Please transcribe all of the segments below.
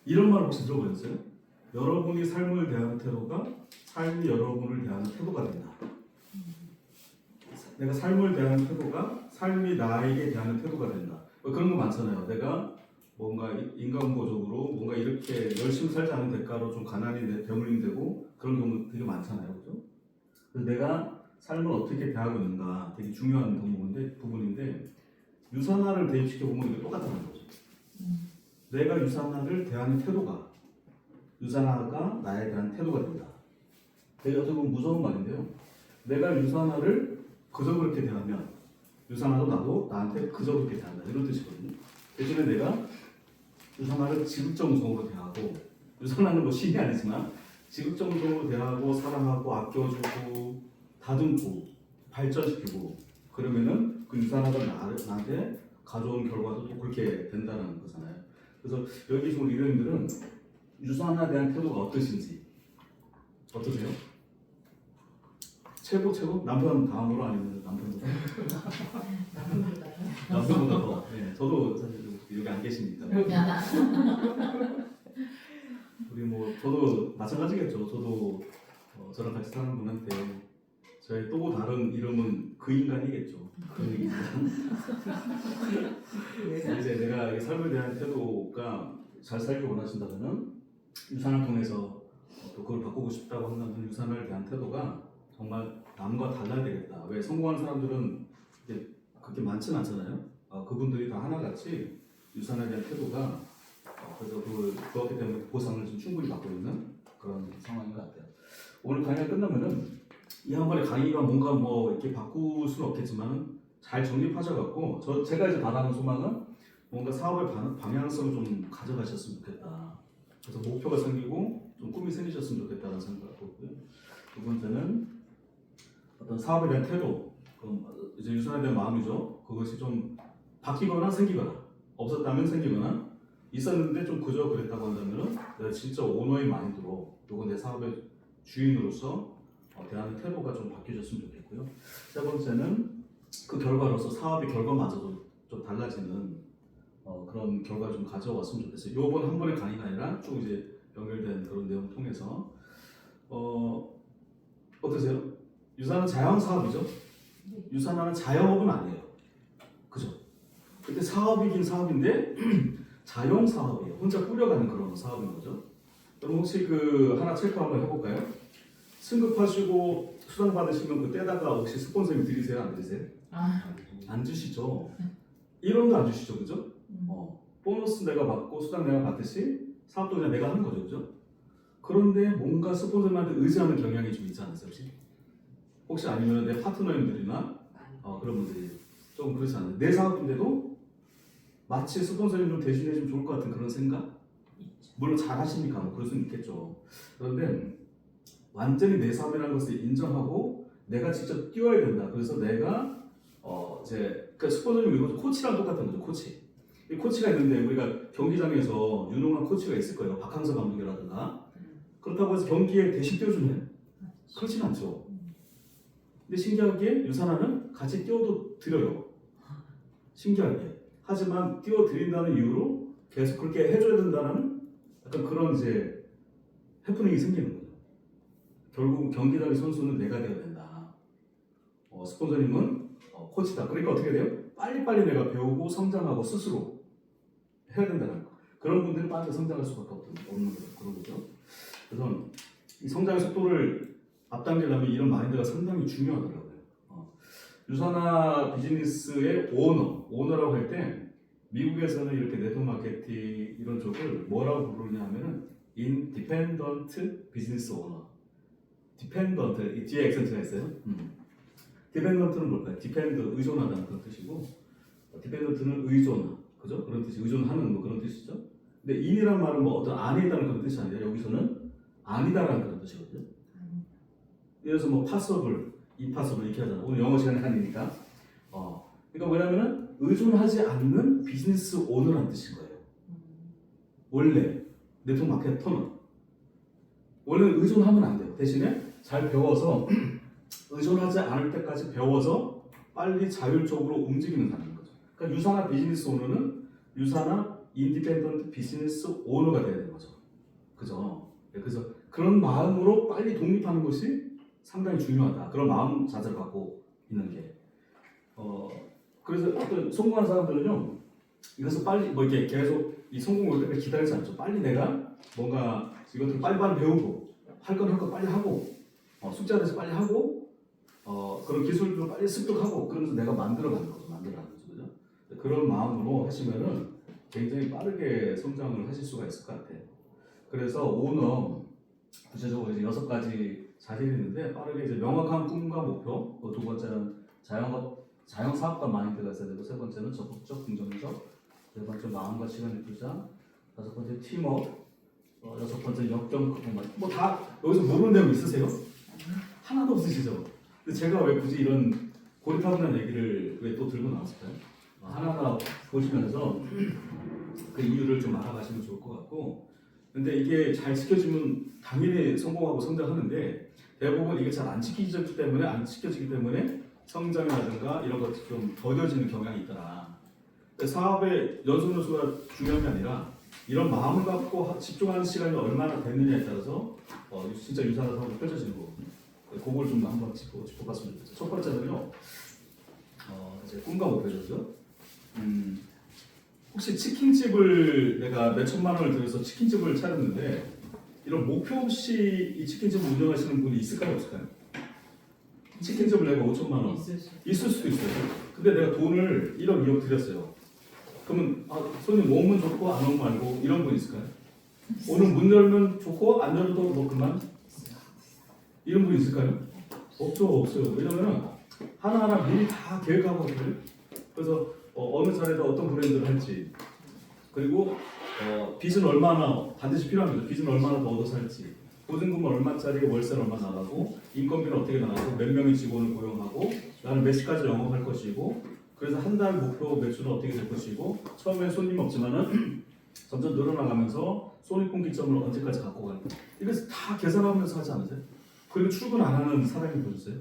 이런 말 혹시 들어보셨어요? 여러분이 삶을 대하는 태도가 삶이 여러분을 대하는 태도가 된다. 내가 삶을 대하는 태도가 삶이 나에게 대하는 태도가 된다. 그런 거 많잖아요. 내가 뭔가 인간보적으로 뭔가 이렇게 열심히 살지 않은 대가로 좀 가난이 배물림되고 그런 경우 되게 많잖아요. 그죠? 그래서 내가 삶을 어떻게 대하고 있는가 되게 중요한 부분인데 유산화를 대입시켜 보면 이게 똑같다는 거죠. 내가 유산화를 대하는 태도가 유산화가 나에 대한 태도가 된다. 되게 어떻게 보면 무서운 말인데요. 내가 유산화를 그저 그렇게 대하면 유산화도 나도 나한테 그저 그렇게 대한다 이런 뜻이거든요. 대신에 내가 유산화를 지극정성으로 대하고 유산화는 뭐 신이 아니지만 지극정성으로 대하고 사랑하고 아껴주고 다듬고 발전시키고 그러면은 그 유산화가 나한테 가져온 결과도 또 그렇게 된다는 거잖아요. 그래서 여기 계신 우리 이들은 유산화에 대한 태도가 어떠신지 어떠세요? 최고? 남편 다음으로 아니면 남편보다? 남편보다 더. 네, 저도 사실 여기 안 계시니까. 우리 뭐 저도 마찬가지겠죠. 저도 저랑 같이 사는 분한테 저의 또 다른 이름은 그 인간이겠죠. 그 인간. 이제 내가 삶에 대한 태도가 잘 살기 원하신다면은 유산을 통해서 또 그걸 바꾸고 싶다고 한다면 유산을 대한 태도가 정말 남과 달라야 되겠다. 왜 성공하는 사람들은 이게 그렇게 많지는 않잖아요. 그분들이 다 하나같이 유산에 대한 태도가 그래서 그렇기 때문에 보상을 좀 충분히 받고 있는 그런 상황인 것 같아요. 오늘 강의가 끝나면은 이 한 번의 강의가 뭔가 뭐 이렇게 바꿀 수는 없겠지만 잘 정립하셔갖고 제가 이제 바라는 소망은 뭔가 사업의 방향성을 좀 가져가셨으면 좋겠다. 그래서 목표가 생기고 좀 꿈이 생기셨으면 좋겠다는 생각을 갖고요. 두 번째는 어떤 사업에 대한 태도, 이제 유산에 대한 마음이죠. 그것이 좀 바뀌거나 생기거나 없었다면 생기거나 있었는데 좀 그저 그랬다고 한다면 내가 진짜 오너의 마인드로 요거 내 사업의 주인으로서 대하는 태도가 좀 바뀌어졌으면 좋겠고요. 세 번째는 그 결과로서 사업의 결과마저도 좀 달라지는 그런 결과를 좀 가져왔으면 좋겠어요. 요번 한 번의 강의가 아니라 쭉 이제 연결된 그런 내용 통해서 어떠세요? 유산은 자영 사업이죠. 유산화는 자영업은 아니에요. 그죠? 근데 사업이긴 사업인데 자영 사업이에요. 혼자 꾸려가는 그런 사업인 거죠. 그럼 혹시 그 하나 체크 한번 해볼까요? 승급하시고 수당 받으시면 그때다가 혹시 스폰서님 드리세요? 안 드리세요? 안 주시죠. 1원도 안 주시죠, 그죠? 보너스 내가 받고 수당 내가 받듯이 사업도 그냥 내가 하는 거죠, 그죠? 그런데 뭔가 스폰서님한테 의지하는 경향이 좀 있지 않으세요, 혹시 아니면 내 파트너님들이나 그런 분들이 좀 그렇지 않아요? 내 사업인데도 마치 스폰서님 좀 대신해주면 좋을 것 같은 그런 생각? 물론 잘 하시니까 뭐 그럴 수는 있겠죠. 그런데 완전히 내 사업이라는 것을 인정하고 내가 직접 뛰어야 된다. 그래서 내가 이제 그 스폰서님 이거 코치랑 똑같은 거죠. 코치. 이 코치가 있는데 우리가 경기장에서 유능한 코치가 있을 거예요. 박항서 감독이라든가. 그렇다고 해서 경기에 대신 뛰어주면 그렇진 않죠. 근데 신기하게 유산화는 같이 뛰어도 드려요. 신기하게. 하지만 뛰어드린다는 이유로 계속 그렇게 해줘야 된다는 약간 그런 이제 해프닝이 생기는 거죠. 결국 경기장의 선수는 내가 되어야 된다. 스폰서님은 코치다. 그러니까 어떻게 돼요? 빨리빨리 내가 배우고 성장하고 스스로 해야 된다는 거. 그런 분들이 빠져 성장할 수밖에 없는 그런 거죠. 그래서 이 성장의 속도를 앞당기려면 이런 마인드가 상당히 중요하더라고요. 유산화 비즈니스의 오너라고 할 때 미국에서는 이렇게 네트워크 마케팅 이런 쪽을 뭐라고 부르냐 하면은 인디펜던트 비즈니스 오너. 디펜던트, 이 뒤에 액센트가 있어요. 디펜던트는 뭘까요? 디펜드, 의존하다는 그런 뜻이고 디펜던트는 의존, 그죠? 그런 뜻이 의존하는 뭐 그런 뜻이죠. 근데 인이란 말은 뭐 어떤 안에 있다는 그런 뜻이 아니라 여기서는 아니다라는 그런 뜻이거든요. 예를 들어서 뭐 possible, impossible 이렇게 하잖아. 오늘 영어 시간이 아니니까. 그러니까 뭐냐면은 의존하지 않는 비즈니스 오너라는 뜻인 거예요. 원래 네트워크 마케터는 원래는 의존하면 안 돼요. 대신에 잘 배워서 의존하지 않을 때까지 배워서 빨리 자율적으로 움직이는 사람인 거죠. 그러니까 유산화 비즈니스 오너는 유산화 인디펜던트 비즈니스 오너가 돼야 되는 거죠. 그죠? 네, 그래서 그런 마음으로 빨리 독립하는 것이 상당히 중요하다. 그런 마음 자세를 갖고 있는 게. 그래서 어떤 성공하는 사람들은요, 이것을 빨리 뭐 이렇게 계속 이 성공 올 때까지 기다리지 않죠. 빨리 내가 뭔가 이것들을 빨리빨리 배우고 할 거 빨리 하고 숙제하듯이 빨리 하고 그런 기술도 빨리 습득하고 그러면서 내가 만들어가는 거죠. 그죠? 그런 마음으로 하시면은 굉장히 빠르게 성장을 하실 수가 있을 것 같아요. 그래서 오너 구체적으로 이제 6가지 자질이 있는데 빠르게 이제 명확한 꿈과 목표, 두 번째는 자영 사업가 마인드가 있어야 되고, 세 번째는 적극적 긍정적, 네 번째 마음과 시간의 투자, 다섯 번째 팀워크, 여섯 번째 역경 극복. 뭐 다 여기서 모르는 내용 있으세요? 하나도 없으시죠? 근데 제가 왜 굳이 이런 고리타분한 얘기를 왜 또 들고 나왔을까요? 하나하나 보시면서 그 이유를 좀 알아가시면 좋을 것 같고, 근데 이게 잘 지켜지면 당연히 성공하고 성장하는데 대부분 이게 잘 안 지켜지기 때문에 성장이라든가 이런 것이 좀 더뎌지는 경향이 있더라. 사업의 연속연수가 중요한 게 아니라 이런 마음을 갖고 집중하는 시간이 얼마나 됐느냐에 따라서 진짜 유사한 사업이 펼쳐지는 거거든요. 그걸 좀 한번 짚어봤으면 좋겠어요. 첫 번째는요, 이제 꿈과 목표죠. 혹시 치킨집을 내가 몇 천만 원을 들여서 치킨집을 차렸는데 이런 목표 없이 이 치킨집을 운영하시는 분이 있을까요, 없을까요? 치킨집을 내가 5천만 원 있을 수도 있어요. 근데 내가 돈을 1억, 2억 들였어요. 그러면 손님 오면 좋고 안 오면 말고 이런 분 있을까요? 오늘 문 열면 좋고 안 열어도 뭐 그만? 이런 분 있을까요? 없어요. 왜냐면은 하나하나 미리 다 계획하고 있거든요. 그래서 어느 자리에다 어떤 브랜드를 할지, 그리고 빚은 얼마나 반드시 필요합니다. 빚은 얼마나 더 얻어서 할지, 보증금은 얼마짜리, 월세는 얼마 나가고, 인건비는 어떻게 나가고, 몇 명의 직원을 고용하고, 나는 몇 시까지 영업할 것이고, 그래서 한 달 목표 매출은 어떻게 될 것이고, 처음에 손님 없지만은 점점 늘어나가면서 손익분기점을 언제까지 갖고 가는, 이래서 다 계산하면서 하지 않으세요? 그리고 출근 안 하는 사장님 보셨어요?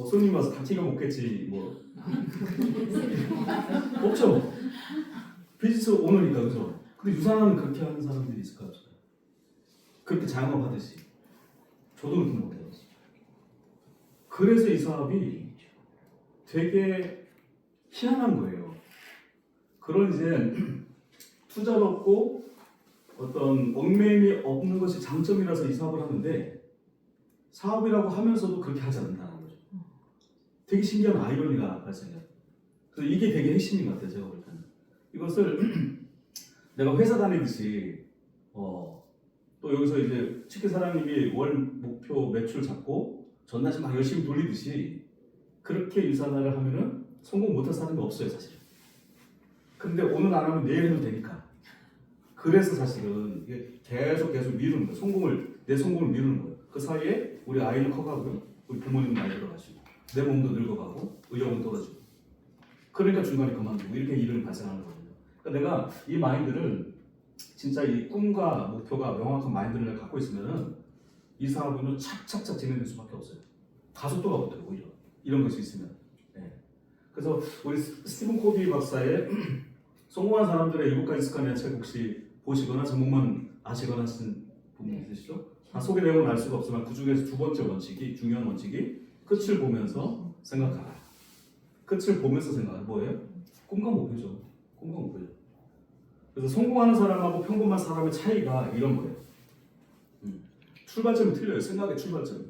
손님 와서 다 튀겨 먹겠지 뭐 없죠. 비즈니스 오너니까. 그죠? 근데 유산은 그렇게 하는 사람들이 있을까요? 그렇게 자영업 하듯이. 저도 그렇게 못해요. 그래서 이 사업이 되게 희한한 거예요. 그런 이제 투자를 얻고 어떤 얽매임이 없는 것이 장점이라서 이 사업을 하는데, 사업이라고 하면서도 그렇게 하지 않는다는 거죠. 되게 신기한 아이러니가 발생해요. 그래서 이게 되게 핵심인 것 같아요, 제가 볼 때는. 이것을 내가 회사 다니듯이 또 여기서 이제 치킨 사장님이 월 목표 매출 잡고 전날씩 막 열심히 돌리듯이 그렇게 유산화를 하면은 성공 못할 사람이 없어요, 사실. 근데 오늘 안 하면 내일 해도 되니까. 그래서 사실은 이게 계속 미루는 거예요. 내 성공을 미루는 거예요. 그 사이에 우리 아이는 커가고요, 우리 부모님은 나이 들어가시고, 내 몸도 늙어가고, 의욕은 떨어지고. 그러니까 중간에 그만두고 이렇게 일은 발생하는 거거든요. 그러니까 내가 이 마인드를, 진짜 이 꿈과 목표가 명확한 마인드를 갖고 있으면은 이 사업은 착착착 진행될 수밖에 없어요. 가속도가 못해요, 오히려. 이런 것이 있으면. 네. 그래서 우리 스티븐 코비 박사의 성공한 사람들의 7가지 습관이라는 책 혹시 보시거나 제목만 아시거나 하신 부분 있으시죠? 다 소개 내용은 알 수가 없지만 그 중에서 두 번째 원칙이, 중요한 원칙이 끝을 보면서 생각하라. 끝을 보면서 생각하라. 뭐예요? 꿈과 목표죠. 꿈과 목표죠. 그래서 성공하는 사람하고 평범한 사람의 차이가 이런 거예요. 출발점이 틀려요. 생각의 출발점이.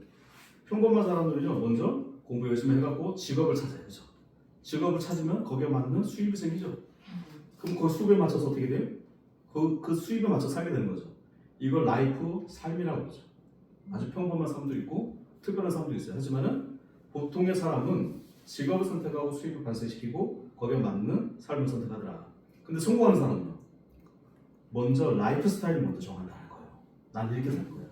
평범한 사람들은요, 먼저 공부 열심히 해갖고 직업을 찾아요. 그죠? 직업을 찾으면 거기에 맞는 수입이 생기죠. 그럼 그 수입에 맞춰서 어떻게 돼요? 그 수입에 맞춰 살게 되는 거죠. 이걸 라이프, 삶이라고 그러죠. 아주 평범한 사람도 있고 특별한 사람도 있어요. 하지만은 보통의 사람은 직업을 선택하고 수입을 발생시키고 거기에 맞는 삶을 선택하더라. 근데 성공하는 사람은요, 먼저 라이프 스타일을 먼저 정한다는 거예요. 난 이렇게 살 거야.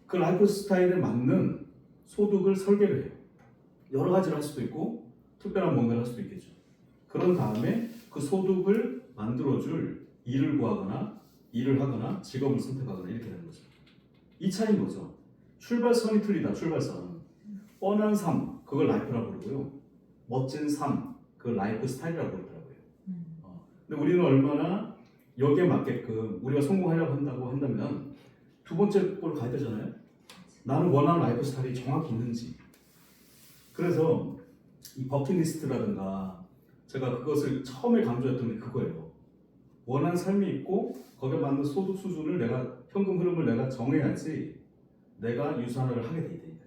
그 라이프 스타일에 맞는 소득을 설계를 해요. 여러 가지를 할 수도 있고 특별한 뭔가를 할 수도 있겠죠. 그런 다음에 그 소득을 만들어줄 일을 구하거나 일을 하거나 직업을 선택하거나 이렇게 되는 거죠. 이 차이인 거죠. 출발선이 틀리다. 출발선. 뻔한 삶, 그걸 라이프라고 부르고요. 멋진 삶, 그걸 라이프 스타일이라고 부르더라고요. 근데 우리는 얼마나 여기에 맞게끔 우리가 성공하려고 한다면 두 번째 걸 가야 되잖아요. 나는 원하는 라이프 스타일이 정확히 있는지. 그래서 이 버킷리스트라든가 제가 그것을 처음에 강조했던 게 그거예요. 원하는 삶이 있고 거기에 맞는 소득 수준을 내가 현금 흐름을 내가 정해야지 내가 유산을 하게 돼 있다.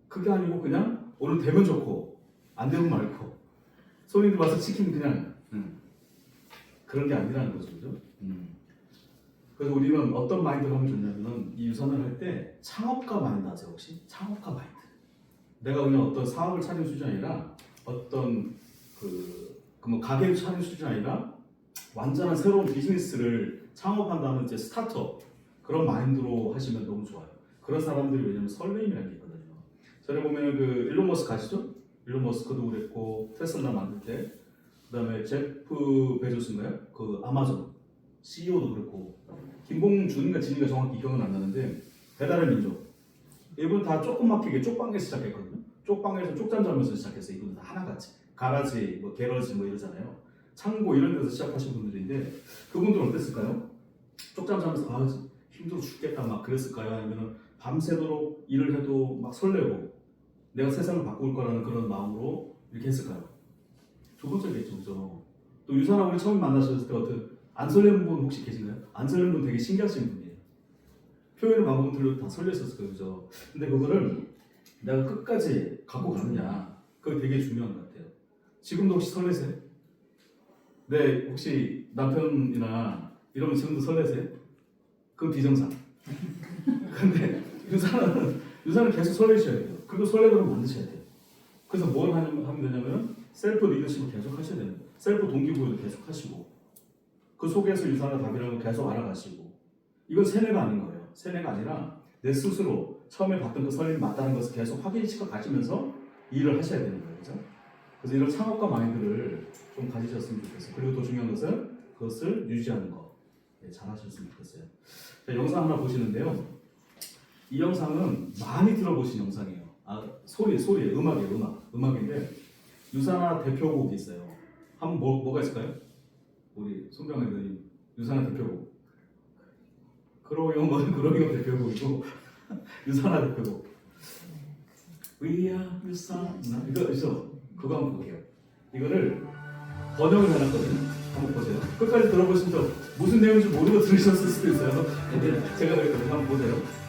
그게 아니고 그냥 오늘 되면 좋고 안 되면 말고 손님들 와서 치킨 그냥 그런 게 아니라는 거죠, 그죠? 그래서 우리는 어떤 마인드를 하면 좋냐면은 이 유산을 할 때 창업가 마인드 아세요 혹시? 창업가 마인드. 내가 그냥 어떤 사업을 차리는 수준이 아니라 어떤 뭐 가게를 차리는 수준이 아니라 완전한 새로운 비즈니스를 창업한다는 이제 스타트업 그런 마인드로 하시면 너무 좋아요. 그런 사람들이 왜냐면 설레임이라는 게 있거든요. 전에 보면 그 일론 머스크 아시죠? 일론 머스크도 그랬고 테슬라 만들 때 그다음에 제프 베조스인가요? 그 아마존 CEO도 그렇고 김봉준인가 진이가 정확히 기억은 안 나는데 배달의 민족 이분 다 조그맣게 쪽방에서 시작했거든요. 쪽방에서 쪽잠 자면서 시작했어요. 이분은 다 하나같이 가라지, 뭐 게러지 뭐 이러잖아요. 창고 이런 데서 시작하신 분들인데 그분들은 어땠을까요? 쪽잠 자면서 힘들어 죽겠다 막 그랬을까요? 아니면 밤새도록 일을 해도 막 설레고 내가 세상을 바꿀 거라는 그런 마음으로 이렇게 했을까요? 두 번째겠죠, 그죠? 또 유산하고 처음 만나셨을 때 안 설레는 분 혹시 계신가요? 안 설레는 분 되게 신기하신 분이에요. 표현의 방법은 들려도 다 설렜었을 거예요, 그죠? 근데 그거를 내가 끝까지 갖고 가느냐, 그게 되게 중요한 것 같아요. 지금도 혹시 설레세요? 네, 혹시 남편이나 이러면 지금도 설레세요? 그건 비정상. 근데 유산은 계속 설레셔야 돼요. 그리고 설레도록 만드셔야 돼요. 그래서 뭘 하면 되냐면 셀프 리더십을 계속 하셔야 되는 거예요. 셀프 동기부여도 계속 하시고 그 속에서 유산의 답이라는 걸 계속 알아가시고 이건 세뇌가 아닌 거예요. 세뇌가 아니라 내 스스로 처음에 봤던 그 설렘이 맞다는 것을 계속 확인시켜 가시면서 일을 하셔야 되는 거예요. 그렇죠? 그래서 이런 창업가 마인드를 좀 가지셨으면 좋겠어요. 그리고 더 중요한 것은 그것을 유지하는 거. 네, 잘 하셨으면 좋겠어요. 자, 영상 하나 보시는데요. 이 영상은 많이 들어보신 영상이에요. 소리예요. 음악인데 유산화 대표곡이 있어요. 한번 뭐가 있을까요? 우리 손병 의원님 유산화 대표곡. 그러용 대표곡이고 유산화 대표곡. We are 유산화 이거 있어. 그거 한번 볼게요. 이거를 번역을 해놨거든요. 한번 보세요. 끝까지 들어보시면 또 무슨 내용인지 모르고 들으셨을 수도 있어요. 근데 제가 그랬거든요. 한번 보세요.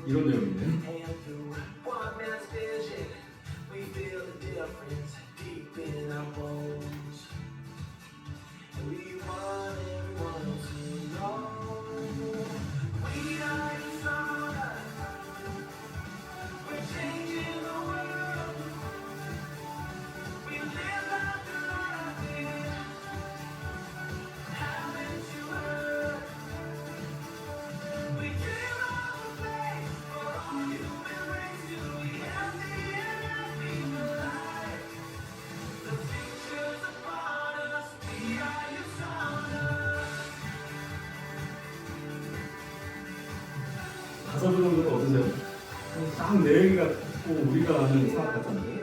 이런 내용이네. 가사 조정은 어떠세요? 딱 내용이 같고 우리가 하는 사업 같잖아요.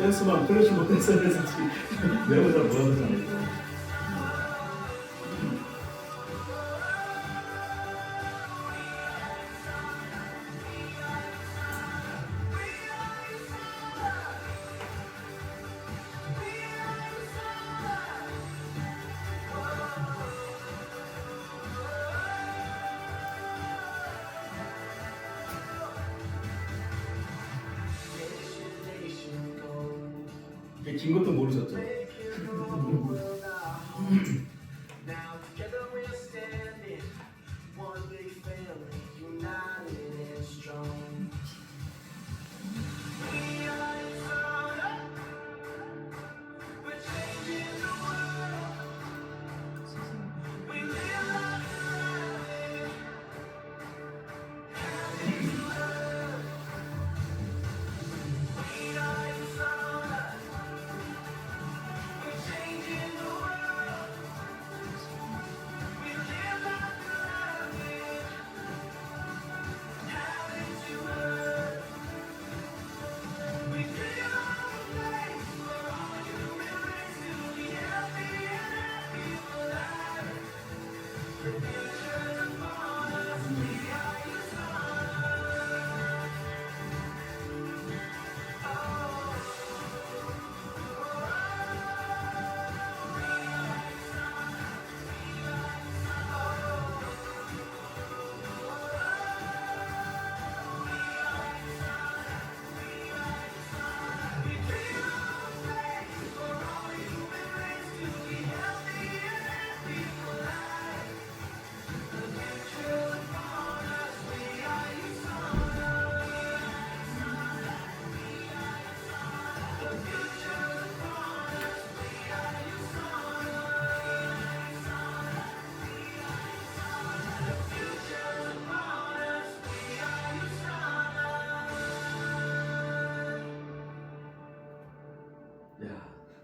댄스만 플래시모 댄스를 했을지 내가 잘 몰라서 이게 긴 것도 모르셨죠?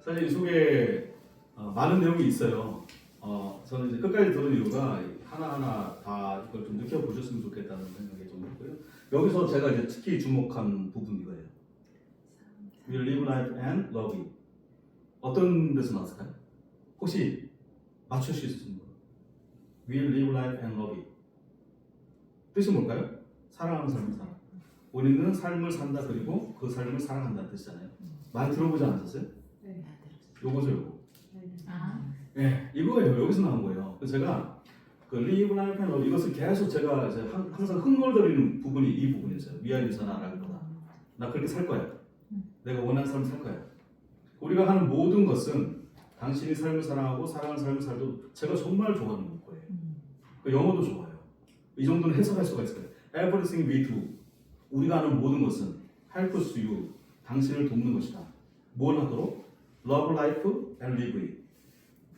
사실 이 속에 많은 내용이 있어요. 저는 이제 끝까지 들은 이유가 하나하나 다 이걸 좀 느껴보셨으면 좋겠다는 생각이 좀 있고요. 여기서 제가 이제 특히 주목한 부분이 이거예요. We live life and love it. 어떤 데서 나왔을까요? 혹시 맞출 수 있으신가요? We live life and love it. 뜻이 뭘까요? 사랑하는 삶을 살아. 우리는 삶을 산다 그리고 그 삶을 사랑한다는 뜻이잖아요. 많이 들어보지 않으셨어요? 네. 요거죠, 요거. 아. 네, 이거예요. 여기서 나온 거예요. 그래서 제가 그 live life and love 이것을 계속 제가 이제 항상 흥얼거리는 부분이 이 부분이었어요. 위안 유산하라기보다 나 그렇게 살 거야. 내가 원하는 삶을 살 거야. 우리가 하는 모든 것은 당신이 삶을 사랑하고 사랑하는 삶을 살도 제가 정말 좋아하는 거예요. 그 영어도 좋아요. 이 정도는 해석할 수가 있을 거예요. Everything we do. 우리가 하는 모든 것은 helps you. 당신을 돕는 것이다. 뭘 하도록? Love life and live it.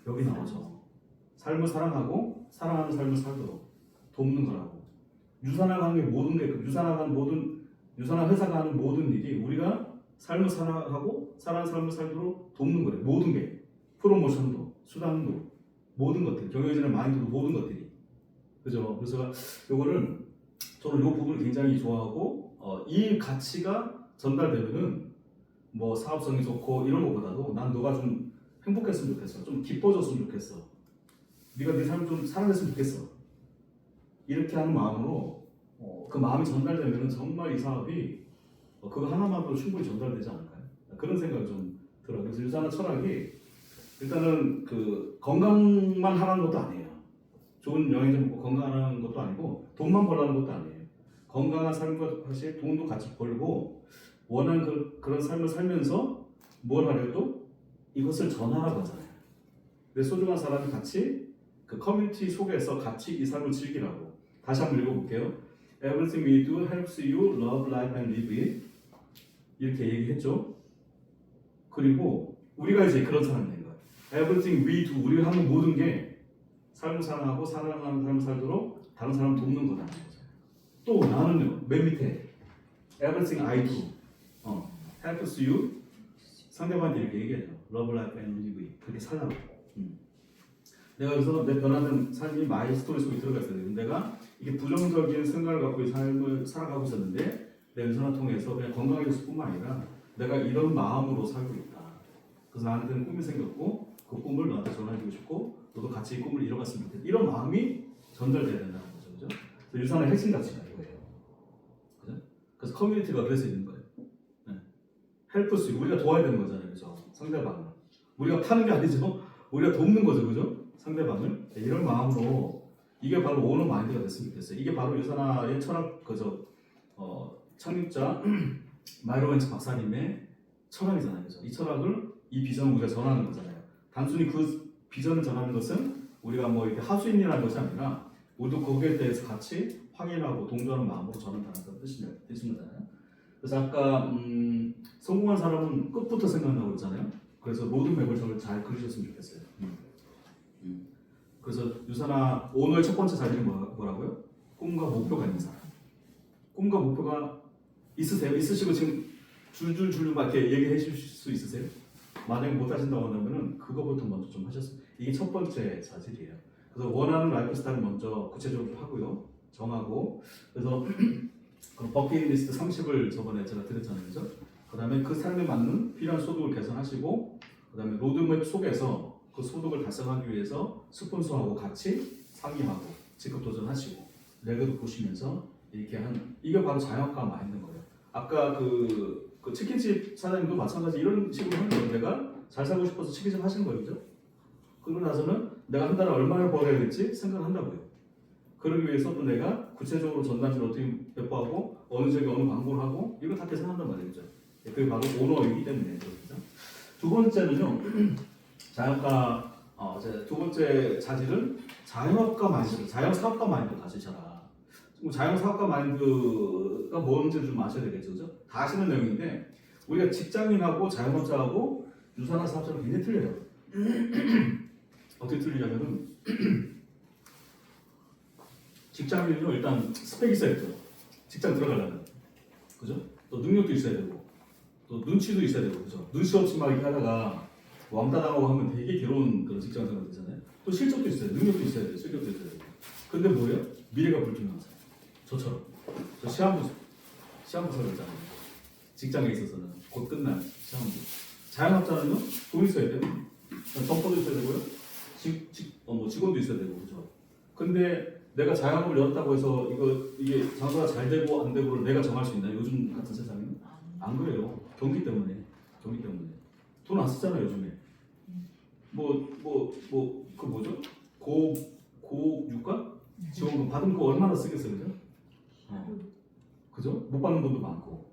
여기 나오죠. 삶을 사랑하고 사랑하는 삶을 살도록 돕는 거라고. 유산화가 하는 게 모든 게 유산화 회사가 하는 모든 일이 우리가 삶을 사랑하고 사랑하는 삶을 살도록 돕는 거예요. 모든 게 프로모션도 수당도 모든 것들 경영진의 마인드도 모든 것들이 그죠? 그래서 요거를 저는 이 부분을 굉장히 좋아하고 이 가치가 전달되면은 뭐 사업성이 좋고 이런 것보다도 난 너가 좀 행복했으면 좋겠어. 좀 기뻐졌으면 좋겠어. 네가 네 삶을 좀 살아냈으면 좋겠어. 이렇게 하는 마음으로 그 마음이 전달되면 정말 이 사업이 그거 하나만으로 충분히 전달되지 않을까요? 그런 생각이 좀 들어요. 그래서 유산화 철학이 일단은 그 건강만 하라는 것도 아니에요. 좋은 영양제 먹고 건강하는 것도 아니고 돈만 벌라는 것도 아니에요. 건강한 삶과 사실 돈도 같이 벌고 원하는 그런 삶을 살면서 뭘 하려도 이것을 전하라고 하잖아요. 내 소중한 사람이 같이 그 커뮤니티 속에서 같이 이 삶을 즐기라고. 다시 한번 읽어볼게요. Everything we do helps you love life and live it. 이렇게 얘기했죠. 그리고 우리가 이제 그런 사람이 된 거예요. Everything we do, 우리가 하는 모든 게 삶을 사랑하고 사랑하는 삶을 살도록 다른 사람을 돕는 거라는 거죠. 또 나는요, 맨 밑에 Everything I do helps you. 상대방한테 이렇게 얘기해요. Love life and live it. 그렇게 살라고. 내가 그래서 내 변화된 삶이 마이 스토리 속에 들어가 있어요. 내가 이게 부정적인 생각을 갖고 이 삶을 살아가고 있었는데 내 유산을 통해서 그냥 건강해졌을 뿐만 아니라 내가 이런 마음으로 살고 있다. 그래서 나한테는 꿈이 생겼고 그 꿈을 너한테 전해주고 싶고 너도 같이 이 꿈을 이뤄갔으면 좋겠다. 이런 마음이 전달돼야 된다는 거죠. 그죠? 그래서 유산의 핵심 가치가 이거예요. 그죠? 그래서 커뮤니티가 그래서 있는 거예요. 네. 헬프스 우리가 도와야 되는 거잖아요. 그죠? 상대방을. 우리가 파는 게 아니죠. 우리가 돕는 거죠. 그죠? 상대방을. 네, 이런 마음으로 이게 바로 오너 마인드가 됐으면 좋겠어요. 이게 바로 유산화의 철학 그죠? 창립자 마이로 벤츠 박사님의 철학이잖아요. 그죠? 이 철학을 이 비전을 우리가 전하는 거잖아요. 단순히 그 비전을 전하는 것은 우리가 뭐 이렇게 하수인이라는 것이 아니라 우리도 거기에 대해서 같이 확인하고 동조하는 마음으로 전한다는 그런 뜻인 거잖아요. 그래서 아까 성공한 사람은 끝부터 생각한다고 했잖아요. 그래서 로드맵을 저를 잘 그리셨으면 좋겠어요. 그래서 유산아 오늘 첫 번째 자리는 뭐라고요? 꿈과 목표가 있는 사람. 꿈과 목표가 있으세요? 있으시고 지금 줄줄줄 막 이렇게 얘기해 주실 수 있으세요? 만약에 못 하신다고 한다면은 그거부터 먼저 좀 하셨어요. 이게 첫 번째 자질이에요. 그래서 원하는 라이프 스타일을 먼저 구체적으로 하고요. 정하고 그래서 그 버킷리스트 30을 저번에 제가 드렸잖아요. 그죠? 그 다음에 그 삶에 맞는 필요한 소득을 개선하시고 그 다음에 로드맵 속에서 그 소득을 달성하기 위해서 스폰서하고 같이 상의하고 직급 도전하시고 레벨도 보시면서 이렇게 이게 바로 자영업과 마인드인 거예요. 아까 그 치킨집 사장님도 마찬가지 이런 식으로 하는 거예요. 내가 잘 살고 싶어서 치킨집 하시는 거예요. 그죠? 그러고 나서는 내가 한 달에 얼마를 벌어야 될지 생각을 한다고요. 그러기 위해서 또 내가 구체적으로 전단지를 어떻게 배포하고 어느 지역에 어느 광고를 하고 이거 다 계산한단 말이죠. 그게 바로 오너이기 때문에 그렇죠. 두 번째는요. 자영업가 두 번째 자질은 자영업가 마인드, 자영사업가 마인드 가지셔라. 자영사업가 마인드가 뭔지 좀 아셔야 되겠죠, 그죠? 다 아시는 내용인데 우리가 직장인하고 자영업자하고 유산화 사업자는 굉장히 틀려요. 어떻게 틀리냐면은 직장인은요 일단 스펙이 있어야죠. 직장 들어가려면, 그죠? 또 능력도 있어야 되고, 또 눈치도 있어야 되고, 그죠? 눈치 없이 막 이렇게 하다가 왕따 당하고 하면 되게 괴로운 그런 직장 생활 되잖아요. 또 실적도 있어야 돼, 능력도 있어야 돼, 실력도 있어야 돼. 근데 뭐예요? 미래가 불투명한 사람. 저처럼. 저 시한부 설했잖아요. 직장에 있어서는 곧 끝날 시한부. 자영업자는요 돈 있어야 돼요. 정보도 있어야 되고요. 직원도 있어야 되고, 그죠? 근데 내가 자영업을 열었다고 해서 이게 장사가 잘 되고 안 되고를 내가 정할 수 있나요? 요즘 같은 세상에는 안 그래요. 경기 때문에 돈 안 쓰잖아요 요즘에. 그 뭐죠? 고유가 지원금 받으면 그거 얼마나 쓰겠어요, 그죠? 그죠? 못 받는 분도 많고.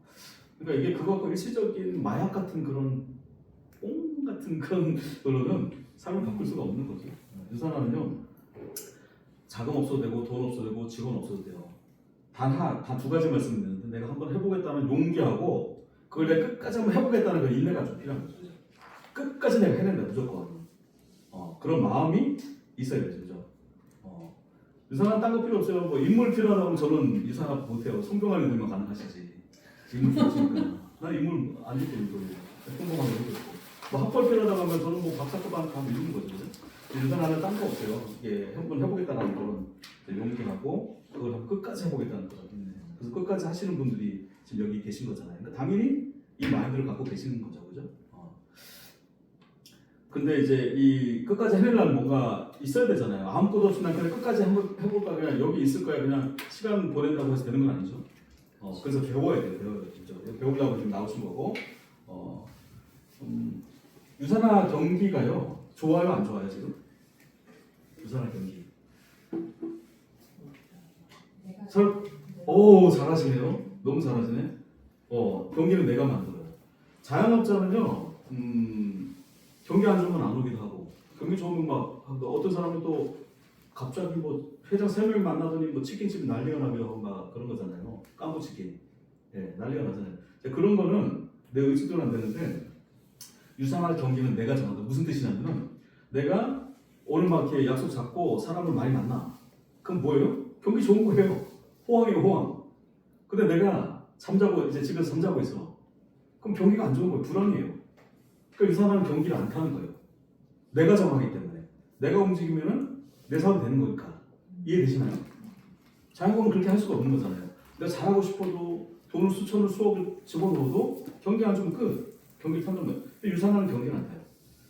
그러니까 이게 그것과 일시적인 마약 같은 그런 뽕 같은 그런 걸로는 삶을 바꿀 수가 없는 거죠. 유산화는요 자금 없어도 되고 돈 없어도 되고 직원 없어도 돼요. 단 두 가지 말씀드리는데 내가 한번 해보겠다는 용기하고 그걸 내가 끝까지 한번 해보겠다는 그 인내가 좀 필요한 거죠. 끝까지 내가 해낸다 무조건. 그런 마음이 있어야 되죠. 그죠? 유산화 딴 거 필요 없어요. 뭐 인물 필요하다면 저는 유산화 못해요. 성경안에 넣으면 가능하시지. 인물 필요 없으니까. 난 인물 안 읽고 성공하는 거 있고. 뭐 학벌 필요하다고 하면 저는 뭐 박사과반 가면 이루는 거죠. 그죠? 유산화는 딴 거 없어요. 이게 한번 해보겠다는 그런 용기하고 그걸 끝까지 해보겠다는 거죠. 그래서 끝까지 하시는 분들이 지금 여기 계신 거잖아요. 그러니까 당연히 이 마인드를 갖고 계시는 거죠, 그죠? 근데 이제 이 끝까지 해내려면 뭔가 있어야 되잖아요. 아무것도 없이 난 그냥 끝까지 한번 해볼까 그냥 여기 있을 거야 그냥 시간 보낸다고 해서 되는 건 아니죠. 그래서 배워야 돼요, 진짜. 배우려고 지금 나오신 거고. 유산화 경기가요 좋아요 안 좋아요 지금? 유산화 경기. 오 잘하시네요. 너무 잘하시네. 경기는 내가 만들어요. 자영업자는요 경기 안 좋으면 안 오기도 하고 경기 좋으면 막 어떤 사람은 또 갑자기 뭐 회장 3명 만나더니 뭐 치킨집 난리가 나기도 하고 막 그런 거잖아요. 깐부 치킨. 예, 난리가 나잖아요. 그런 거는 내 의지도 안 되는데 유산화 경기는 내가 정한다. 무슨 뜻이냐면은 내가 오늘 막 이렇게 약속 잡고 사람을 많이 만나. 그럼 뭐예요? 경기 좋은 거예요. 호황이에요, 호황. 근데 내가 이제 집에서 잠자고 있어. 그럼 경기가 안 좋은 거예요. 불황이에요. 그러니까 유산화는 경기를 안 타는 거예요. 내가 정하기 때문에. 내가 움직이면은 내 사업이 되는 거니까. 이해되시나요? 자영업은 그렇게 할 수가 없는 거잖아요. 내가 잘하고 싶어도 돈을 수천을 수억을 집어넣어도 경기 안 좋으면 끝. 경기 타는 거예요. 근데 유산화는 경기를 안 타요.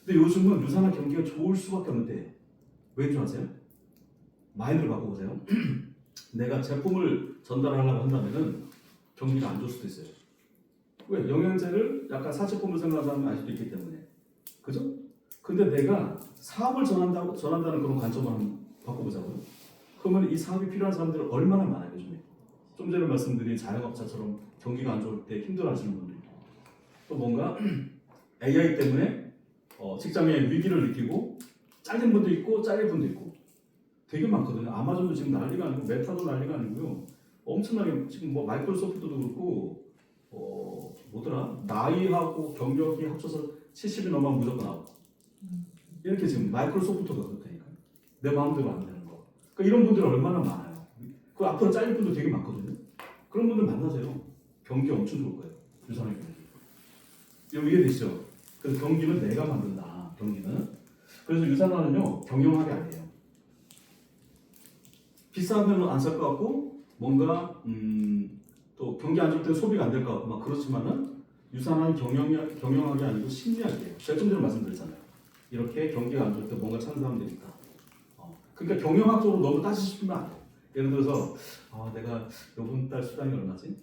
근데 요즘은 유산화 경기가 좋을 수밖에 없는데 왠 줄 아세요? 마인드를 바꿔보세요. 내가 제품을 전달하려고 한다면은 경기가 안 좋을 수도 있어요. 왜? 영양제를 약간 사치품으로 생각하는 사람이 알 수도 있기 때문에. 그죠? 근데 내가 사업을 전한다는 그런 관점을 한번 바꿔보자고요. 그러면 이 사업이 필요한 사람들은 얼마나 많아요, 요즘에. 좀 전에 말씀드린 자영업자처럼 경기가 안 좋을 때 힘들어하시는 분들 있고 또 뭔가 AI 때문에 직장에 위기를 느끼고 잘린 분도 있고 잘릴 분도 있고 되게 많거든요. 아마존도 지금 난리가 아니고 메타도 난리가 아니고요. 엄청나게 지금 뭐 마이크로소프트도 그렇고 뭐더라 나이하고 경력이 합쳐서 70이 넘으면 무조건 아웃. 이렇게 지금 마이크로소프트가 그렇다니까. 내 마음대로 안 되는 거. 그러니까 이런 분들 얼마나 많아요. 그 앞으로 잘릴 분도 되게 많거든요. 그런 분들 만나세요. 경기 엄청 좋을 거예요. 유산의 경기. 이거 이해되시죠? 그래서 경기는 내가 만든다. 경기는. 그래서 유산화는요 경영학이 아니에요. 비싸면 안 살 것 같고 뭔가 또 경기 안 좋을 때 소비가 안 될 것 같고 막 그렇지만은 유산화는 경영학이 아니고 심리학이에요. 제가 좀 전에 말씀드렸잖아요. 이렇게 경기가 안 좋을 때 뭔가 찾는 사람들이 있다. 그러니까 경영학적으로 너무 따지시면 안 돼요. 예를 들어서 내가 이번 달 수당이 얼마지?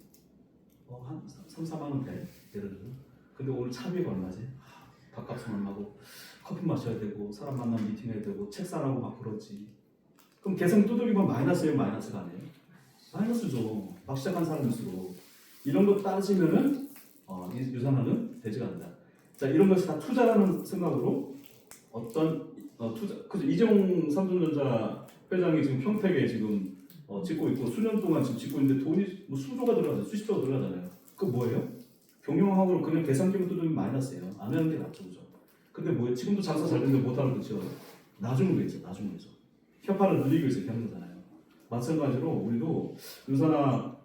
한 3, 4만 원 돼. 예를 들어서. 근데 오늘 차비가 얼마지? 밥값은 얼마고 커피 마셔야 되고 사람 만나면 미팅해야 되고 책 사라고 막 그러지. 그럼 계산 두들기면 마이너스예요, 마이너스가 아니에요? 마이너스죠. 막 시작한 사람일수록 이런 거 따지면은 유산화는 되지가 않는다. 자, 이런 것이 다 투자라는 생각으로 어떤 투자, 그죠? 이재용 삼성전자 회장이 지금 평택에 지금 짓고 있고 수년 동안 지금 짓고 있는데 돈이 뭐 수조가 들어가잖아요, 수십조가 들어가잖아요. 그 뭐예요? 경영학으로 그냥 계산 기본 두들기면 마이너스예요. 안 하는 게 낫죠, 그죠? 근데 뭐 지금도 장사 잘 되는데 못하는 거죠. 나중을 위해서, 나중을 위해서. 협파를 늘리기 위해서 이렇게 하는 거잖아요. 마찬가지로 우리도 유산화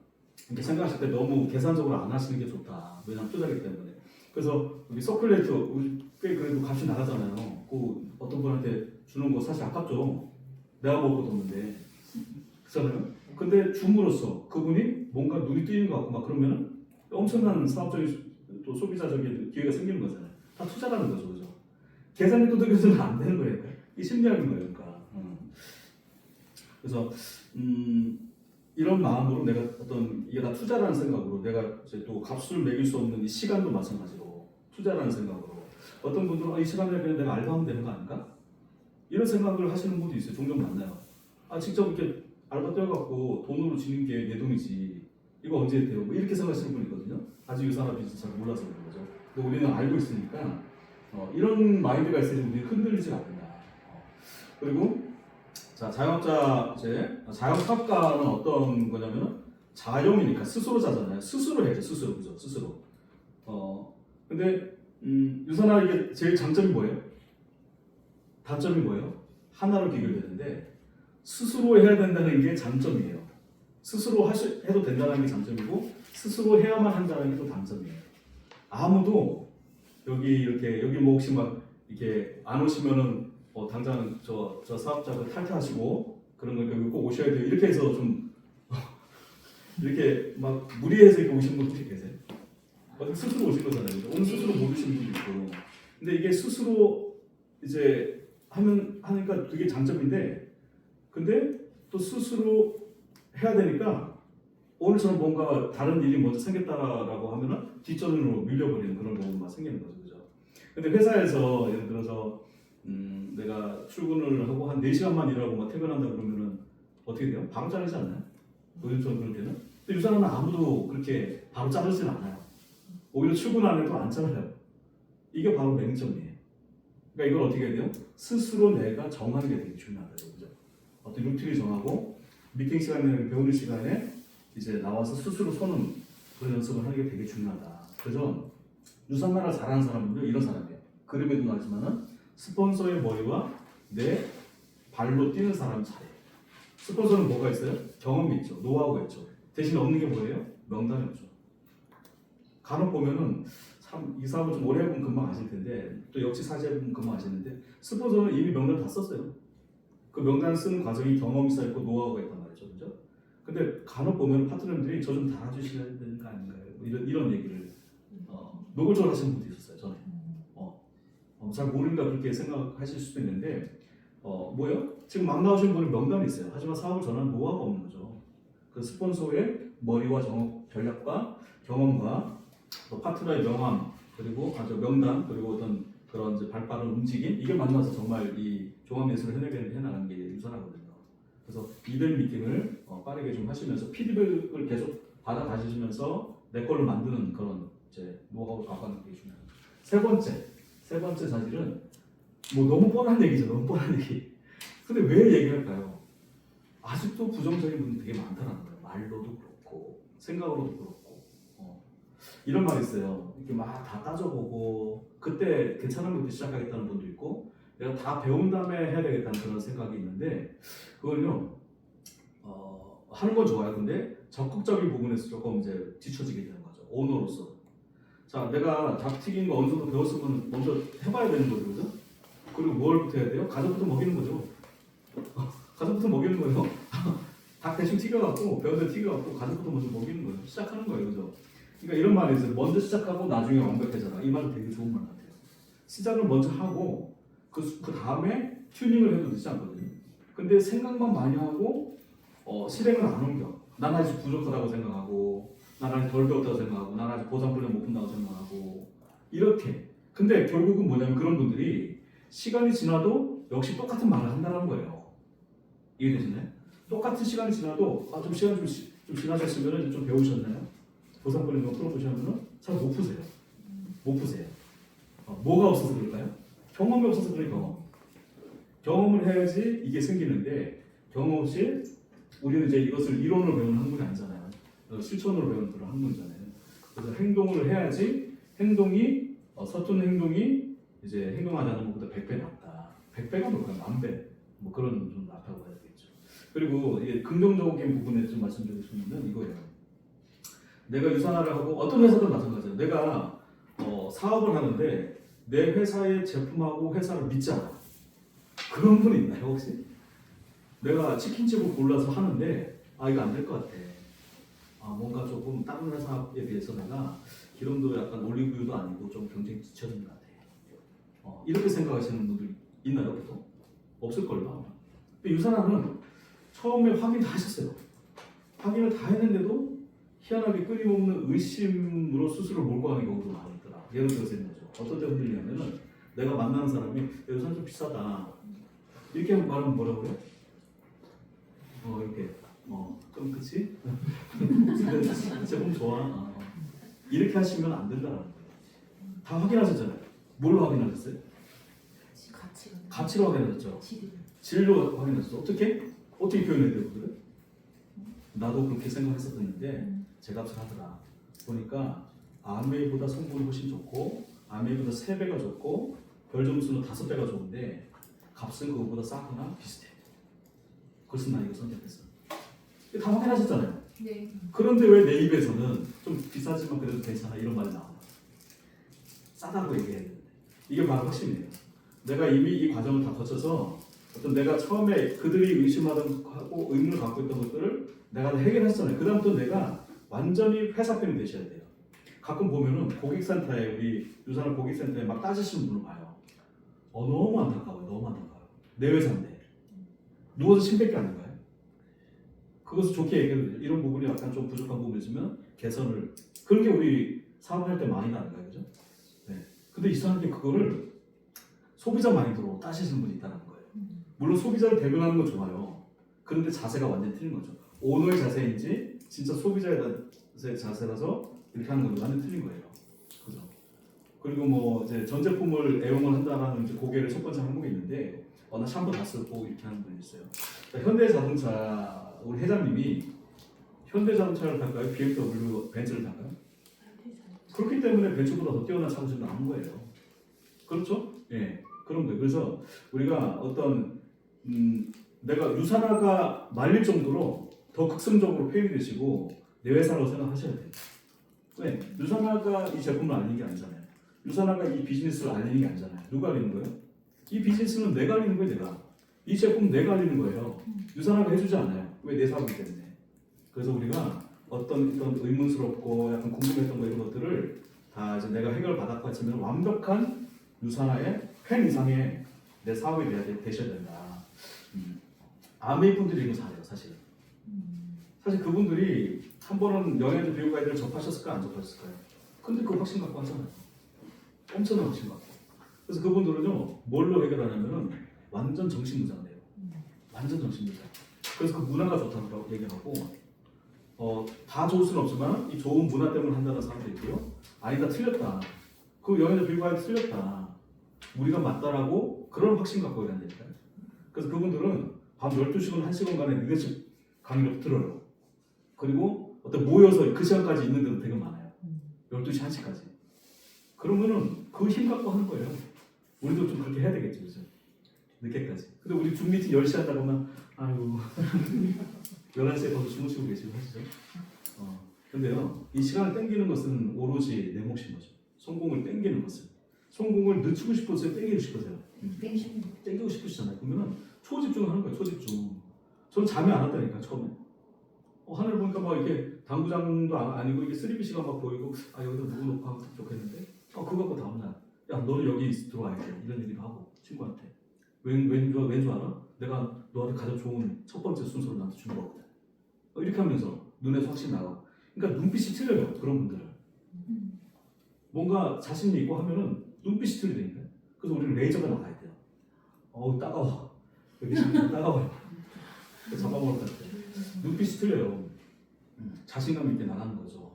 이렇게 생각하실 때 너무 계산적으로 안 하시는 게 좋다. 왜냐하면 투자기 때문에. 그래서 여기 서큘레이터 우리 꽤 그래도 값이 나가잖아요. 그 어떤 분한테 주는 거 사실 아깝죠. 내가 먹을 것도 없는데. 그렇잖아요. 근데 줌으로써 그분이 뭔가 눈이 뜨이는 것 같고 막 그러면은 엄청난 사업적인 또 소비자적인 기회가 생기는 거잖아요. 다 투자라는 거죠, 그죠? 계산이 두들겨서는 안 되는 거예요. 이 심리학인 거예요, 그러니까. 그래서 이런 마음으로 내가 이게 다 투자라는 생각으로 내가 이제 또 값을 매길 수 없는 이 시간도 마찬가지로 투자라는 생각으로 어떤 분들은 이 시간을 그냥 내가 알바하면 되는 거 아닌가? 이런 생각을 하시는 분도 있어요. 종종 만나요. 직접 이렇게 알바 떼어갖고 돈으로 지는 게 내 돈이지. 이거 언제 돼요? 뭐 이렇게 생각하시는 분이 있거든요. 아직 유산화 비즈니스 잘 몰라서 그런 거죠. 근데 우리는 알고 있으니까 이런 마인드가 있으니 우리는 흔들리지 않는다. 그리고 자, 자영업자 자영사업가는 어떤 거냐면 자영이니까 스스로 자잖아요. 스스로 해야죠. 스스로 그죠? 스스로. 근데 유산화 이게 제일 장점이 뭐예요? 단점이 뭐예요? 하나로 비교되는데 스스로 해야 된다는 게 장점이에요. 스스로 해도 된다는 게 장점이고 스스로 해야만 한다는 게 또 단점이에요. 아무도 여기 뭐 혹시 막 이렇게 안 오시면은 당장 저 사업자들 탈퇴하시고 그런 거 여기 꼭 오셔야 돼요. 이렇게 해서 좀 이렇게 막 무리해서 이렇게 오신 분도 혹시 계세요? 스스로 오신 거잖아요. 오늘 스스로 못 오신 분도 있고. 근데 이게 스스로 이제 하니까 되게 장점인데, 근데 또 스스로 해야 되니까 오늘처럼 뭔가 다른 일이 먼저 생겼다라고 하면은 뒷전으로 밀려버리는 그런 경우가 생기는 거죠, 그죠? 근데 회사에서 예를 들어서 내가 출근을 하고 한 4시간만 일하고 막 퇴근한다 그러면은 어떻게 돼요? 바로 자르지 않나요? 요즘처럼 그럴 때는? 근데 유산화는 아무도 그렇게 바로 자르진 않아요. 오히려 출근 안 해도 안 잘라요. 이게 바로 맹점이에요. 그러니까 이걸 어떻게 해야 돼요? 스스로 내가 정하는 게 되게 중요하다죠, 그죠? 어떤 루틴을 정하고 미팅 시간에 배우는 시간에 이제 나와서 스스로 서는 그런 연습을 하는 게 되게 중요하다. 그래서 유산화를 잘하는 사람은요 이런 사람이에요. 그림에도 나지만은 스폰서의 머리와 내 발로 뛰는 사람 잘해요. 스폰서는 뭐가 있어요? 경험이 있죠, 노하우가 있죠. 대신 없는 게 뭐예요? 명단이 없죠. 간혹 보면은 참 이 사업을 좀 오래 해보면 금방 아실 텐데 또 역시 사시해보면 금방 아시는데 스폰서는 이미 명단 다 썼어요. 그 명단 쓰는 과정이 경험이 쌓이고 노하우가 있단 말이죠, 그죠? 근데 간혹 보면 파트너들이 저 좀 달아주셔야 되는 거 아닌가요? 뭐 이런 얘기를 노골적으로 하시는 분도 있었어요, 전에. 잘 모른다 그렇게 생각하실 수도 있는데 뭐요? 지금 막 나오신 분은 명단이 있어요. 하지만 사업을 전하는 노하우가 없는 거죠. 그 스폰서의 머리와 전략과 경험과 또 파트너의 명함 그리고 명단 그리고 어떤 그런 이제 발빠른 움직임 이게 만나서 정말 이 종합 예술을 해나가는 게 유산하거든요. 그래서 이들 미팅을 빠르게 좀 하시면서 피드백을 계속 받아 가지시면서 내 걸로 만드는 그런 이제 노하우를 갖고 가는 게 중요합니다. 세 세 번째 사실은 뭐 너무 뻔한 얘기죠. 너무 뻔한 얘기. 근데 왜 얘기할까요? 아직도 부정적인 분이 되게 많다는 거예요. 말로도 그렇고 생각으로도 그렇고 이런 말이 있어요. 이렇게 막 다 따져보고 그때 괜찮은 것부터 시작하겠다는 분도 있고 내가 다 배운 다음에 해야 되겠다는 그런 생각이 있는데 그건요 하는 건 좋아요. 근데 적극적인 부분에서 조금 이제 뒤처지게 되는 거죠. 오너로서. 자, 내가 닭 튀긴 거 어느 정도 배웠으면 먼저 해봐야 되는 거죠, 그죠? 그리고 뭘부터 해야 돼요? 가족부터 먹이는 거죠. 가족부터 먹이는 거예요. 닭 대충 튀겨갖고 배운 대로 튀겨갖고 가족부터 먼저 먹이는 거예요. 시작하는 거예요, 그죠? 그러니까 이런 말이 있어요. 먼저 시작하고 나중에 완벽해져라. 이 말은 되게 좋은 말 같아요. 시작을 먼저 하고 그 다음에 튜닝을 해도 되지 않거든요. 근데 생각만 많이 하고 실행을 안 옮겨. 난 아직 부족하다고 생각하고 난 아직 덜 배웠다고 생각하고 난 아직 보상분량 못 푼다고 생각하고 이렇게. 근데 결국은 뭐냐면 그런 분들이 시간이 지나도 역시 똑같은 말을 한다는 거예요. 이해되시나요? 똑같은 시간이 지나도 좀 시간 좀 지나셨으면 좀 배우셨나요? 보상분량 풀어보시면 잘 못 푸세요. 못 푸세요. 뭐가 없어서 그럴까요? 경험이 없어서 그래요. 경험을 해야지 이게 생기는데 경험 없이 우리는 이제 이것을 이론으로 배우는 학문이 아니잖아요. 실천으로 배우는 그런 학문이잖아요. 그래서 행동을 해야지 행동이 서툰 행동이 이제 행동하지 않은 것보다 100배 낫다. 100배가 뭘까요? 1000배. 뭐 그런 좀 낫다고 해야 되겠죠. 그리고 이게 긍정적인 부분에 좀 말씀드리고 싶은 건 이거예요. 내가 유산화를 하고 어떤 회사도 마찬가지예요. 내가 사업을 하는데 내 회사의 제품하고 회사를 믿지 않아. 그런 분 있나요 혹시? 내가 치킨집을 골라서 하는데 이거 안 될 것 같아. 뭔가 조금 다른 회사에 비해서 내가 기름도 약간 올리브유도 아니고 좀 경쟁이 뒤처진 것 같아. 이렇게 생각하시는 분들 있나요 보통? 없을걸요. 근데 유산화는 처음에 확인 다 하셨어요. 확인을 다 했는데도 희한하게 끊임없는 의심으로 스스로 몰고 가는 경우도 많이 있더라. 예를 들어서 이런 거죠. 어떤 때 흔들리냐면은 내가 만나는 사람이 유산 좀 비싸다. 이렇게 말하면 뭐라고 그래? 이렇게 그럼 그치? 제품 좋아. 이렇게 하시면 안 된다는 거예요. 다 확인하셨잖아요. 뭘로 확인하셨어요? 가치로 확인하셨죠. 질로 확인하셨죠. 어떻게 표현해야 돼요, 그거를? 나도 그렇게 생각했었는데 제 값을 하더라. 보니까 아메이보다 성분이 훨씬 좋고 아메이보다 3배가 좋고 별 점수는 5배가 좋은데 값은 그거보다 싸거나 비슷해. 그래서 나 이거 선택했어. 다 확인하셨잖아요. 네. 그런데 왜 내 입에서는 좀 비싸지만 그래도 괜찮아 이런 말이 나오나? 싸다고 얘기했는데 이게 바로 핵심이에요. 내가 이미 이 과정을 다 거쳐서 어떤 내가 처음에 그들이 의심하던 하고 의문을 갖고 있던 것들을 내가 다 해결했잖아요. 그 다음부터 내가 완전히 회사 편이 되셔야 돼요. 가끔 보면은 고객센터에 우리 유산을 고객센터에 막 따지시는 분을 봐요. 너무 안타까워요. 너무 안타까워요. 내 회사인데 누워서 침뱉기 아닌가요? 그것을 좋게 얘기해도 돼요. 이런 부분이 약간 좀 부족한 부분이 있으면 개선을. 그런 게 우리 사업할 때 많이 나는가요, 그죠? 네. 근데 이상한 게 그거를 소비자 마인드로 따시는 분이 있다는 거예요. 물론 소비자를 대변하는 건 좋아요. 그런데 자세가 완전히 틀린 거죠. 오너의 자세인지 진짜 소비자의 자세라서 이렇게 하는 건지 완전 틀린 거예요. 그죠? 그리고 뭐 이제 전 제품을 애용을 한다라는 이제 고객의 첫 번째 항목이 있는데 나 샴푸 다 쓰고 이렇게 하는 분이 있어요. 현대자동차 우리 회장님이 현대자동차를 탈까요? BMW 벤츠를 탈까요? 그렇기 때문에 벤츠보다 더 뛰어난 차고 지금 나온 거예요. 그렇죠? 예, 그런 거예요. 그래서 우리가 어떤 내가 유산화가 말릴 정도로 더 극성적으로 표현이 되시고 내 회사라고 생각하셔야 돼요. 왜? 유산화가 이 제품을 알리는 게 아니잖아요. 유산화가 이 비즈니스를 알리는 게 아니잖아요. 누가 알리는 거예요? 이 비즈니스는 내가 알리는 거예요. 내가. 이 제품 내가 알리는 거예요. 유산화가 해주지 않아요. 왜? 내 사업이기 때문에. 그래서 우리가 어떤 의문스럽고 약간 궁금했던 거 이런 것들을 다 이제 내가 해결 받았고 하면 완벽한 유산화의 팬 이상의 내 사업이 되셔야 된다. 아메이 분들이 이거 잘해요, 사실은. 사실 그분들이 한 번은 영양제 비교 가이드를 접하셨을까요, 안 접하셨을까요? 근데 그 확신 갖고 하잖아요. 엄청난 확신 갖고. 그래서 그분들은요, 뭘로 해결하냐면은 완전 정신무장돼요. 완전 정신무장. 그래서 그 문화가 좋다고 얘기하고, 다 좋을 수는 없지만 이 좋은 문화 때문에 한다는 사람도 있고요. 아니다, 틀렸다. 그 영양제 비교 가이드 틀렸다. 우리가 맞다라고 그런 확신 갖고 일한다니까요. 그래서 그분들은 밤 12시간, 1시간간에 리더십 강의를 들어요. 그리고 어떤 모여서 그 시간까지 있는 데도 되게 많아요. 12시, 1시까지. 그러면은 그 힘 갖고 하는 거예요. 우리도 좀 그렇게 해야 되겠죠. 그죠? 늦게까지. 근데 우리 줌 미팅 10시 하다 보면 아이고 11시에 벌써 주무시고 계시고 하시죠. 근데요, 이 시간을 땡기는 것은 오로지 내 몫인 거죠. 성공을 땡기는 것은. 성공을 늦추고 싶어서요, 땡기고 싶어서요. 땡기고 싶으시잖아요. 그러면은 초집중을 하는 거예요, 초집중. 저는 잠이 안 왔다니까, 처음에. 하늘 보니까 막 이렇게 당구장도 아니고 이게 3BC가 막 보이고, 아, 여기다 누구 놓고 하면 좋겠는데? 그거 갖고 다음날, 야, 너는 여기 들어와야 돼. 이런 얘기도 하고, 친구한테. 왠 줄 알아? 내가 너한테 가장 좋은 첫 번째 순서를 나한테 준 거거든. 이렇게 하면서 눈에서 확실히 나와. 그러니까 눈빛이 틀려요, 그런 분들은. 뭔가 자신이 있고 하면은 눈빛이 틀리니까요. 그래서 우리는 레이저가 나가야 돼요. 따가워. 여기 지금 따가워요. 잡아먹을 것 같아. 눈빛이 틀려요. 자신감 있게 나가는 거죠.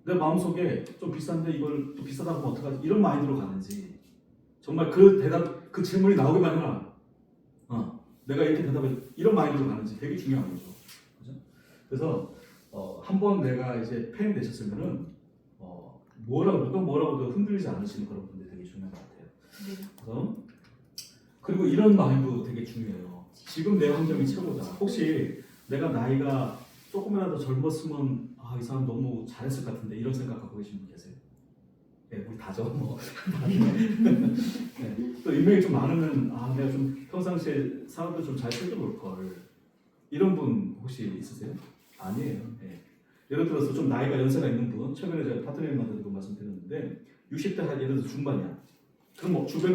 내 마음속에 좀 비싼데 이걸 또 비싸다고 하면 어떡하지? 이런 마인드로 가는지 정말 그 대답, 그 질문이 나오기만 해라. 내가 이렇게 대답해 이런 마인드로 가는지 되게 중요한 거죠. 그죠? 그래서 한번 내가 이제 팬이 되셨으면은 누가 뭐라고도 흔들리지 않으시는 그런 분들이 되게 중요한 것 같아요. 그래서 그리고 이런 마인드도 되게 중요해요. 지금 내 환경이 최고다. 혹시 내가 나이가 조금이라도 젊었으면 이 사람 너무 잘했을 것 같은데 이런 생각 갖고 계신 분 계세요? 네, 우리 다죠. 뭐. 네. 또 인맥이 좀 많으면 내가 좀 평상시에 사람들 좀 잘 챙겨볼 걸. 이런 분 혹시 있으세요? 아니에요. 네. 예를 들어서 좀 나이가 연세가 있는 분, 최근에 제가 파트너님한테도 그 말씀드렸는데 60대 예를 들어서 중반이야. 그럼 주변에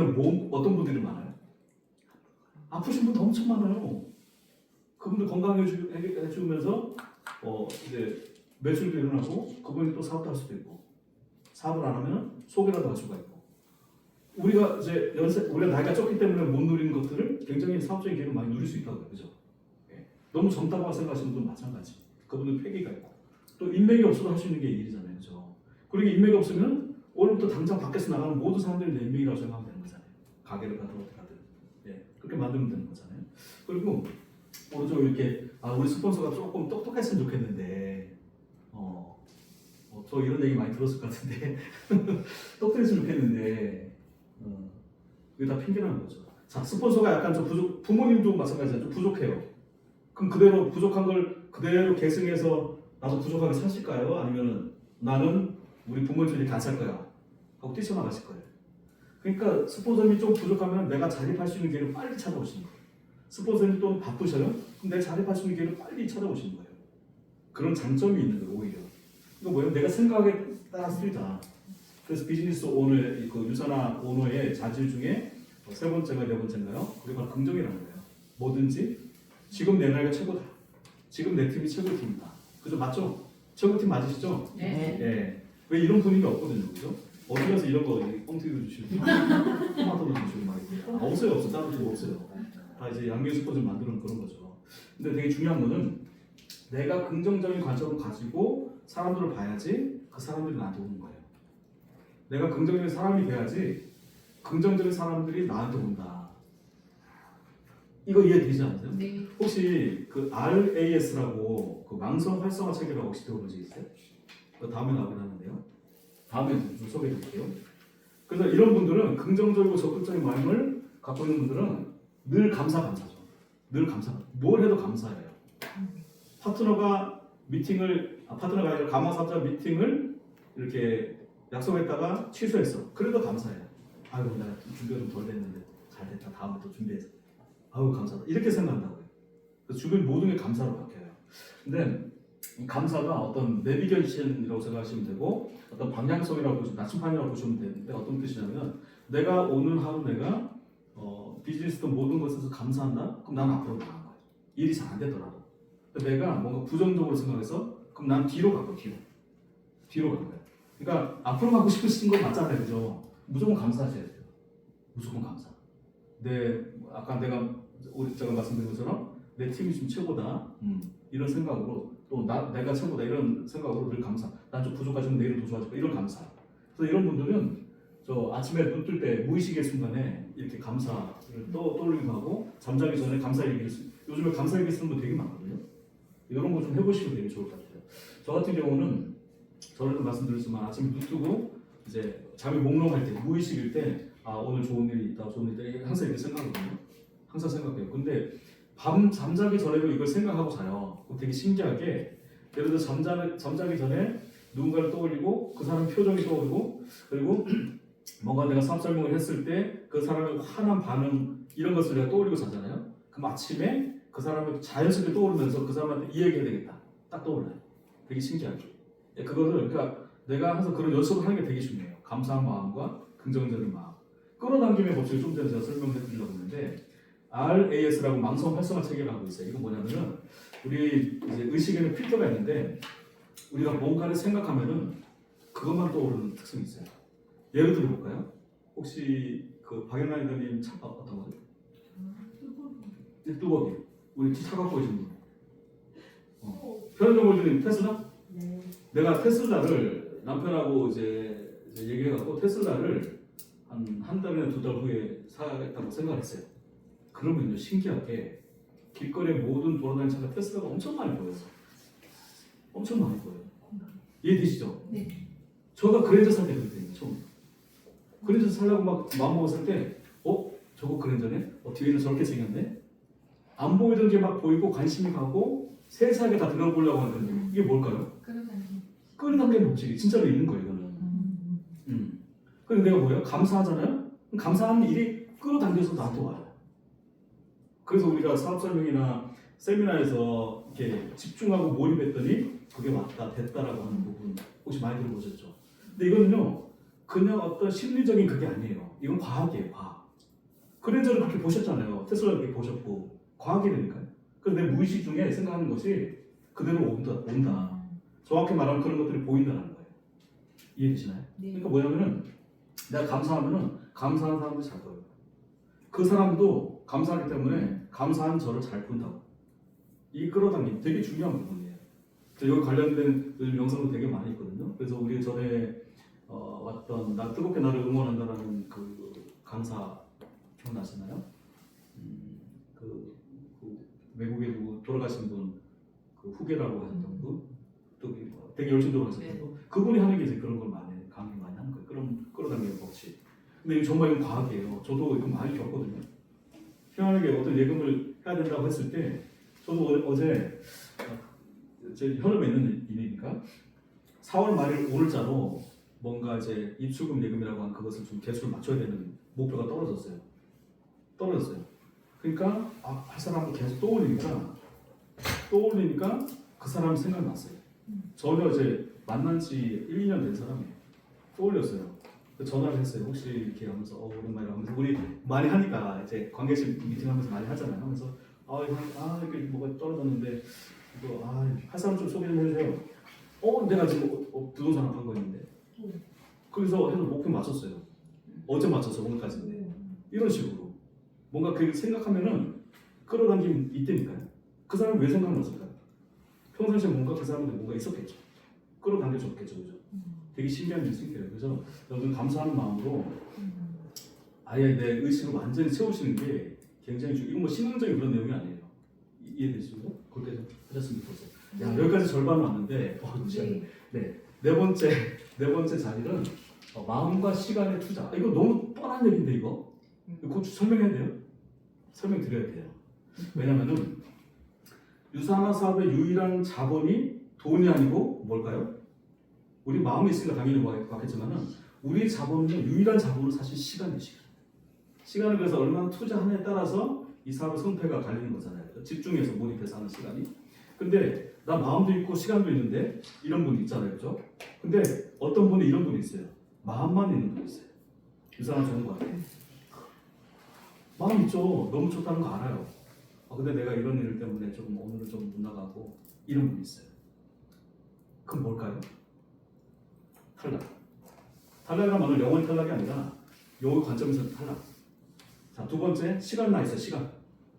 어떤 분들이 많아요? 아프신 분도 엄청 많아요. 그분들 건강해주면서 이제 매출도 일어나고 그분이 또 사업도 할 수도 있고 사업을 안 하면 소개라도 할 수가 있고 우리가 이제 우리가 나이가 적기 때문에 못 누리는 것들을 굉장히 사업적인 기회를 많이 누릴 수 있다고요. 그죠? 예. 너무 젊다고 생각하시는 분도 마찬가지. 그분은 패기가 있고 또 인맥이 없어도 할 수 있는 게 일이잖아요. 그죠? 그리고 인맥이 없으면 오늘부터 당장 밖에서 나가는 모든 사람들이 내 인맥이라고 생각하면 되는 거잖아요. 가게를 가든 어디 가든. 예. 그렇게 만들면 되는 거잖아요. 그리고 오른쪽 이렇게 우리 스폰서가 조금 똑똑했으면 좋겠는데 저 이런 얘기 많이 들었을 것 같은데 똑똑했으면 좋겠는데 이게 다 핑계라는 거죠. 자, 스폰서가 약간 좀 부모님도 마찬가지죠. 좀 부족해요. 그럼 그대로 부족한 걸 그대로 계승해서 나도 부족하게 사실까요? 아니면 나는 우리 부모님들이 다 살 거야 하고 뛰쳐나가실 거예요. 그러니까 스폰서님이 좀 부족하면 내가 자립할 수 있는 기회를 빨리 찾아오시는 거예요. 스폰서님이 또 바쁘셔요? 그럼 내가 자립할 수 있는 기회를 빨리 찾아오시는 거예요. 그런 장점이 있는 거예요, 오히려. 이거 뭐예요? 내가 생각에 따라 쓰이다. 그래서 비즈니스 오너의 그 유산화 오너의 자질 중에 세 번째가 네 번째인가요? 그게 바로 긍정이라는 거예요. 뭐든지 지금 내 나이가 최고다. 지금 내 팀이 최고 팀이다. 그죠? 맞죠? 최고 팀 맞으시죠? 네. 네. 왜 이런 분위기 없거든요, 그죠? 어디 가서 이런 거 뻥튀기도 주시고 토마토도 주시고 막 이렇게 없어요. 다른 팀 없어요. 다 이제 양계 스포츠 만드는 그런 거죠. 근데 되게 중요한 거는 내가 긍정적인 관점을 가지고 사람들을 봐야지 그 사람들이 나한테 오는 거예요. 내가 긍정적인 사람이 돼야지 긍정적인 사람들이 나한테 온다. 이거 이해되지 않으세요? 네. 혹시 그 RAS라고 그 망성 활성화 체계라고 혹시 들어본 적 있어요? 다음에 나오긴 하는데요. 다음에 좀 소개해 드릴게요. 그래서 이런 분들은 긍정적이고 적극적인 마음을 갖고 있는 분들은 늘 감사죠. 늘 감사. 뭘 해도 감사해요. 파트너가 아니라 가마사자 미팅을 이렇게 약속했다가 취소했어. 그래도 감사해요. 아이고 내가 준비가 좀 덜 됐는데 잘 됐다. 다음에 또 준비해서. 아유 감사하다. 이렇게 생각한다고요. 그래서 주변 모든 게 감사로 바뀌어요. 근데 이 감사가 어떤 내비게이션이라고 생각하시면 되고 어떤 방향성이라고 보시면 나침판이라고 보시면 되는데 어떤 뜻이냐면 내가 오늘 하루 내가 비즈니스든 모든 것에서 감사한다? 그럼 나는 앞으로 나간 거예요. 일이 잘 안 되더라도. 내가 뭔가 부정적으로 생각해서 그럼 난 뒤로 가고 뒤로 간 거예요. 그러니까 앞으로 가고 싶으신 건 맞잖아요, 그죠? 무조건 감사하셔야 돼요. 무조건 감사. 아까 제가 말씀드린 것처럼 내 팀이 좀 최고다. 이런 생각으로 또 내가 최고다 이런 생각으로 늘 감사. 난 좀 부족하지만 내일은 더 좋아질 거야 이런 감사. 그래서 이런 분들은 저 아침에 눈 뜰 때 무의식의 순간에 이렇게 감사를 떠올리기도 하고 잠자기 전에 감사 얘기를 요즘에 감사 얘기 쓰는 분 되게 많거든요. 이런 거 좀 해보시면 되게 좋을 것 같아요. 저 같은 경우는 전에도 말씀드렸지만 아침에 눈 뜨고 이제 잠이 몽롱할 때 무의식일 때 아 오늘 좋은 일이 있다 좋은 일이 있다 항상 이렇게 생각하거든요. 항상 생각해요. 근데 밤 잠자기 전에도 이걸 생각하고 자요. 되게 신기하게 예를 들어 잠자기 전에 누군가를 떠올리고 그 사람 표정이 떠오르고 그리고 뭔가 내가 사업 설명을 했을 때 그 사람의 환한 반응 이런 것을 내가 떠올리고 자잖아요. 그럼 아침에 그 사람이 자연스럽게 떠오르면서 그 사람한테 이 얘기해야 되겠다. 딱 떠올라요. 되게 신기하죠. 그거를 그러니까 내가 항상 그런 연습을 하는 게 되게 중요해요. 감사한 마음과 긍정적인 마음. 끌어당김의 법칙을 좀 전에 제가 설명해 드리려고 했는데 RAS라고 망성 활성화 체계를 하고 있어요. 이건 뭐냐면은 우리 이제 의식에는 필터가 있는데 우리가 뭔가를 생각하면은 그것만 떠오르는 특성이 있어요. 예를 들어 볼까요? 혹시 그 박연아 리더님 차 어떤 거죠? 뚜벅이. 우리 차 갖고 계신 분. 편의점 골드님 테슬라? 네. 내가 테슬라를 남편하고 이제 얘기해갖고 테슬라를 한 달이나 두 달 후에 사겠다고 생각했어요. 그러면요 신기하게 길거리에 모든 돌아다니는 차가 테슬라가 엄청 많이 보여요. 엄청 많이 보여요. 이해되시죠? 네. 저가 그랜저 살 때 그랬거든요. 처음. 그랜저 살려고 막 마음먹었을 때 저거 그랜저네? 뒤에는 저렇게 생겼네? 안 보이던 게 막 보이고 관심이 가고 세세하게 다 들어보려고 하는데 이게 뭘까요? 끌어당기는 법칙이 진짜로 있는 거예요. 이거는. 그리고 내가 뭐예요? 감사하잖아요? 감사하는 일이 끌어당겨서 나한테 와요. 그래서 우리가 사업 설명이나 세미나에서 이렇게 집중하고 몰입했더니 그게 왔다 됐다라고 하는 부분 혹시 많이 들어보셨죠? 근데 이거는요 그냥 어떤 심리적인 그게 아니에요. 이건 과학이에요. 과학. 그랜저를 그렇게 보셨잖아요. 테슬라 그렇게 보셨고 과학이라니까요. 그래서 내 무의식 중에 생각하는 것이 그대로 온다. 정확히 말하면 그런 것들이 보인다는 거예요. 이해되시나요? 네. 그러니까 뭐냐면은 내가 감사하면은 감사한 사람도 잘 보여요. 그 사람도 감사하기 때문에 감사한 저를 잘 본다고. 이 끌어당김 되게 중요한 부분이에요. 여기 관련된 영상도 되게 많이 있거든요. 그래서 우리 전에 왔던 나 뜨겁게 나를 응원한다라는 그 강사 기억나시나요? 그 외국에 누구 돌아가신 분 그 후계라고 했던 분, 또 되게 열심히 돌아가셨던 분, 그분이 하는 게 이제 그런 걸 많이 강의 많이 하는 거예요. 그런 끌어당기는 법칙. 근데 이거 정말 이건 과학이에요. 저도 이거 많이 겪거든요. 희한하게 어떤 예금을 해야 된다고 했을 때 저도 어제 제 현업에 있는 일이니까 4월 말일 오늘자로 뭔가 이제 입출금 예금이라고 하는 그것을 좀 개수를 맞춰야 되는 목표가 떨어졌어요. 그러니까 할 사람을 계속 떠올리니까 그 사람이 생각났어요. 전혀 이제 만난 지 1, 2년 된 사람이에요. 떠올렸어요. 전화를 했어요. 혹시 이렇게 하면서 오랜만에 하면서 우리 많이 하니까 이제 관계실 미팅하면서 많이 하잖아요. 하면서 이렇게 뭐가 떨어졌는데 이거 할 사람 좀 소개 좀 해주세요. 내가 지금 부동산 한 거 있는데 그래서 해서 목표 맞췄어요. 어제 맞췄어 오늘까지인데 이런 식으로 뭔가 그 생각하면은 끌어당김 있다니까요. 그 사람이 왜 생각났을까요? 평상시에 뭔가 그 사람한테 뭔가 있었겠죠. 끌어당겨줬겠죠, 그죠? 되게 신기한 일이 생겨요. 그래서 여러분 감사하는 마음으로 아예 내 의식을 완전히 채우시는 게 굉장히 이건 뭐 신앙적인 그런 내용이 아니에요. 이해되시죠? 그렇게 좀 하셨으면 좋겠어요. 야 여기까지 절반 왔는데 네 번째 자리는 마음과 시간의 투자. 이거 너무 뻔한 얘기인데 이거 꼭 설명해야 돼요. 설명드려야 돼요. 왜냐면은 유산화 사업의 유일한 자본이 돈이 아니고 뭘까요? 우리 마음이 있으니까 당연히 맞겠지만은 우리 자본은 유일한 자본은 사실 시간이에요. 시간을 그래서 얼마나 투자하느냐에 따라서 이 사업의 성패가 갈리는 거잖아요. 집중해서 몰입해서 하는 시간이. 근데 나 마음도 있고 시간도 있는데 이런 분이 있잖아요, 그죠? 근데 어떤 분이 이런 분이 있어요. 마음만 있는 분이 있어요. 유산화 좋은 것 같아요. 마음 있죠. 너무 좋다는 거 알아요. 근데 내가 이런 일 때문에 조금 오늘은 좀 못 나가고 이런 분이 있어요. 그럼 뭘까요? 탈락이란 말은 영원히 탈락이 아니라 요 관점에서 탈락. 자, 두 번째 시간 나 있어. 시간.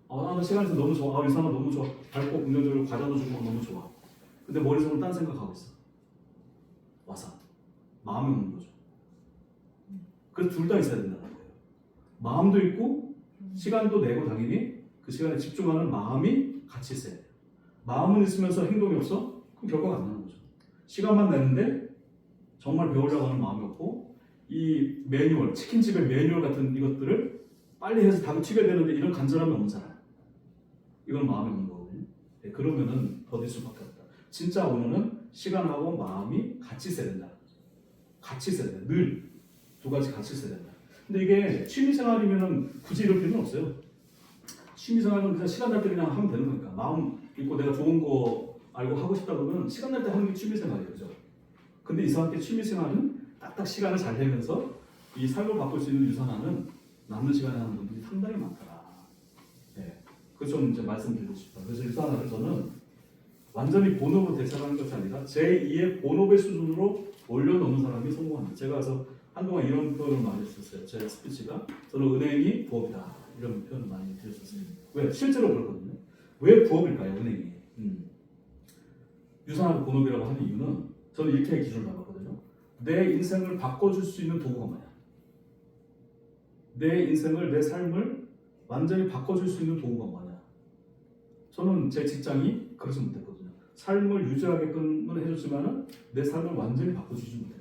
나 시간에서 너무 좋아. 유산화 너무 좋아. 밝고 긍정적으로 과자도 주고 너무 좋아. 근데 머릿속으로 딴 생각하고 있어. 와사. 마음이 오는 거죠. 그래서 둘 다 있어야 된다는 거예요. 마음도 있고 시간도 내고 당연히 그 시간에 집중하는 마음이 같이 있어야 돼요. 마음은 있으면서 행동이 없어? 그럼 결과가 안 나는 거죠. 시간만 내는데 정말 배우려고 하는 마음이 없고 이 매뉴얼, 치킨집의 매뉴얼 같은 이것들을 빨리 해서 다루치게 되는데 이런 간절함이 없는 사람, 이건 마음이 없는 거거든요. 네, 그러면은 더딜 수밖에 없다. 진짜 언어는 시간하고 마음이 같이 있어야 된다. 같이 있어야 된다. 늘 두 가지 같이 있어야 된다. 근데 이게 취미생활이면은 굳이 이럴 필요는 없어요. 취미생활은 그냥 시간 날 때 그냥 하면 되는 거니까. 마음 있고 내가 좋은 거 알고 하고 싶다 그러면 시간 날 때 하는 게 취미생활이에요. 그죠? 근데 이상하게 취미생활은 딱딱 시간을 잘 내면서 이 삶을 바꿀 수 있는 유산화는 남는 시간에 하는 분들이 상당히 많더라. 네. 그걸 좀 이제 말씀드리고 싶다. 그래서 유산화를 저는 완전히 본업으로 대체하는 것이 아니라 제2의 본업의 수준으로 올려놓는 사람이 성공합니다. 제가 그래서 한동안 이런 표현을 많이 했었어요. 제 스피치가 저는 은행이 부업이다 이런 표현을 많이 드렸었어요. 왜? 실제로 그렇거든요. 왜 부업일까요? 은행이 유산하고 본업이라고 하는 이유는 저는 이렇게 기준을 잡았거든요. 내 인생을 바꿔줄 수 있는 도구가 뭐냐? 내 인생을, 내 삶을 완전히 바꿔줄 수 있는 도구가 뭐냐? 저는 제 직장이 그러지 못했거든요. 삶을 유지하게끔은 해줬지만은 내 삶을 완전히 바꿔주지 못했거든요.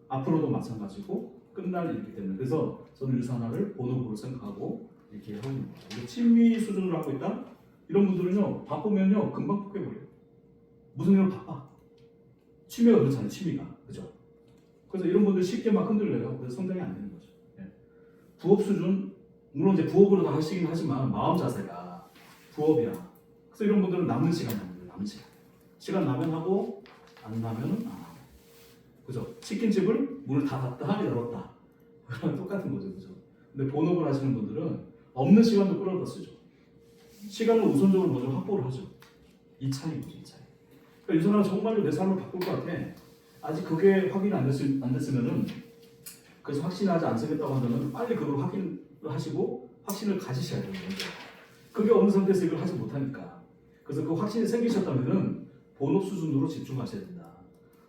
앞으로도 마찬가지고 끝날 일이기 때문에. 그래서 저는 유산화를 본업으로 생각하고 이렇게 하고 있는 거예요. 취미 수준으로 하고 있다? 이런 분들은요, 바쁘면요 금방 포기해버려요. 무슨 일로 바빠? 취미가 그렇잖아요. 취미가. 그죠? 그래서 이런 분들 쉽게 막 흔들려요. 그래서 성장이 안 되는 거죠. 예. 부업 수준, 물론 이제 부업으로 다 하시긴 하지만 마음 자세가 부업이야. 그래서 이런 분들은 남는 시간이 없는 거예요. 남는 시간. 시간 나면 하고 안 나면은 안 하고. 그죠? 치킨집을 문을 닫았다 열었다. 그랑 똑같은 거죠. 그죠? 근데 본업을 하시는 분들은 없는 시간도 끌어다 쓰죠. 시간을 우선적으로 먼저 확보를 하죠. 이 차이죠. 이 차이. 그러니까 유선아가 정말로 내 삶을 바꿀 것 같아. 아직 그게 확인이 안 됐으면은, 그래서 확신하지 않겠다고 한다면 빨리 그걸 확인을 하시고 확신을 가지셔야 돼요. 먼저. 그게 없는 상태에서 이걸 하지 못하니까. 그래서 그 확신이 생기셨다면은 본업 수준으로 집중하셔야 된다.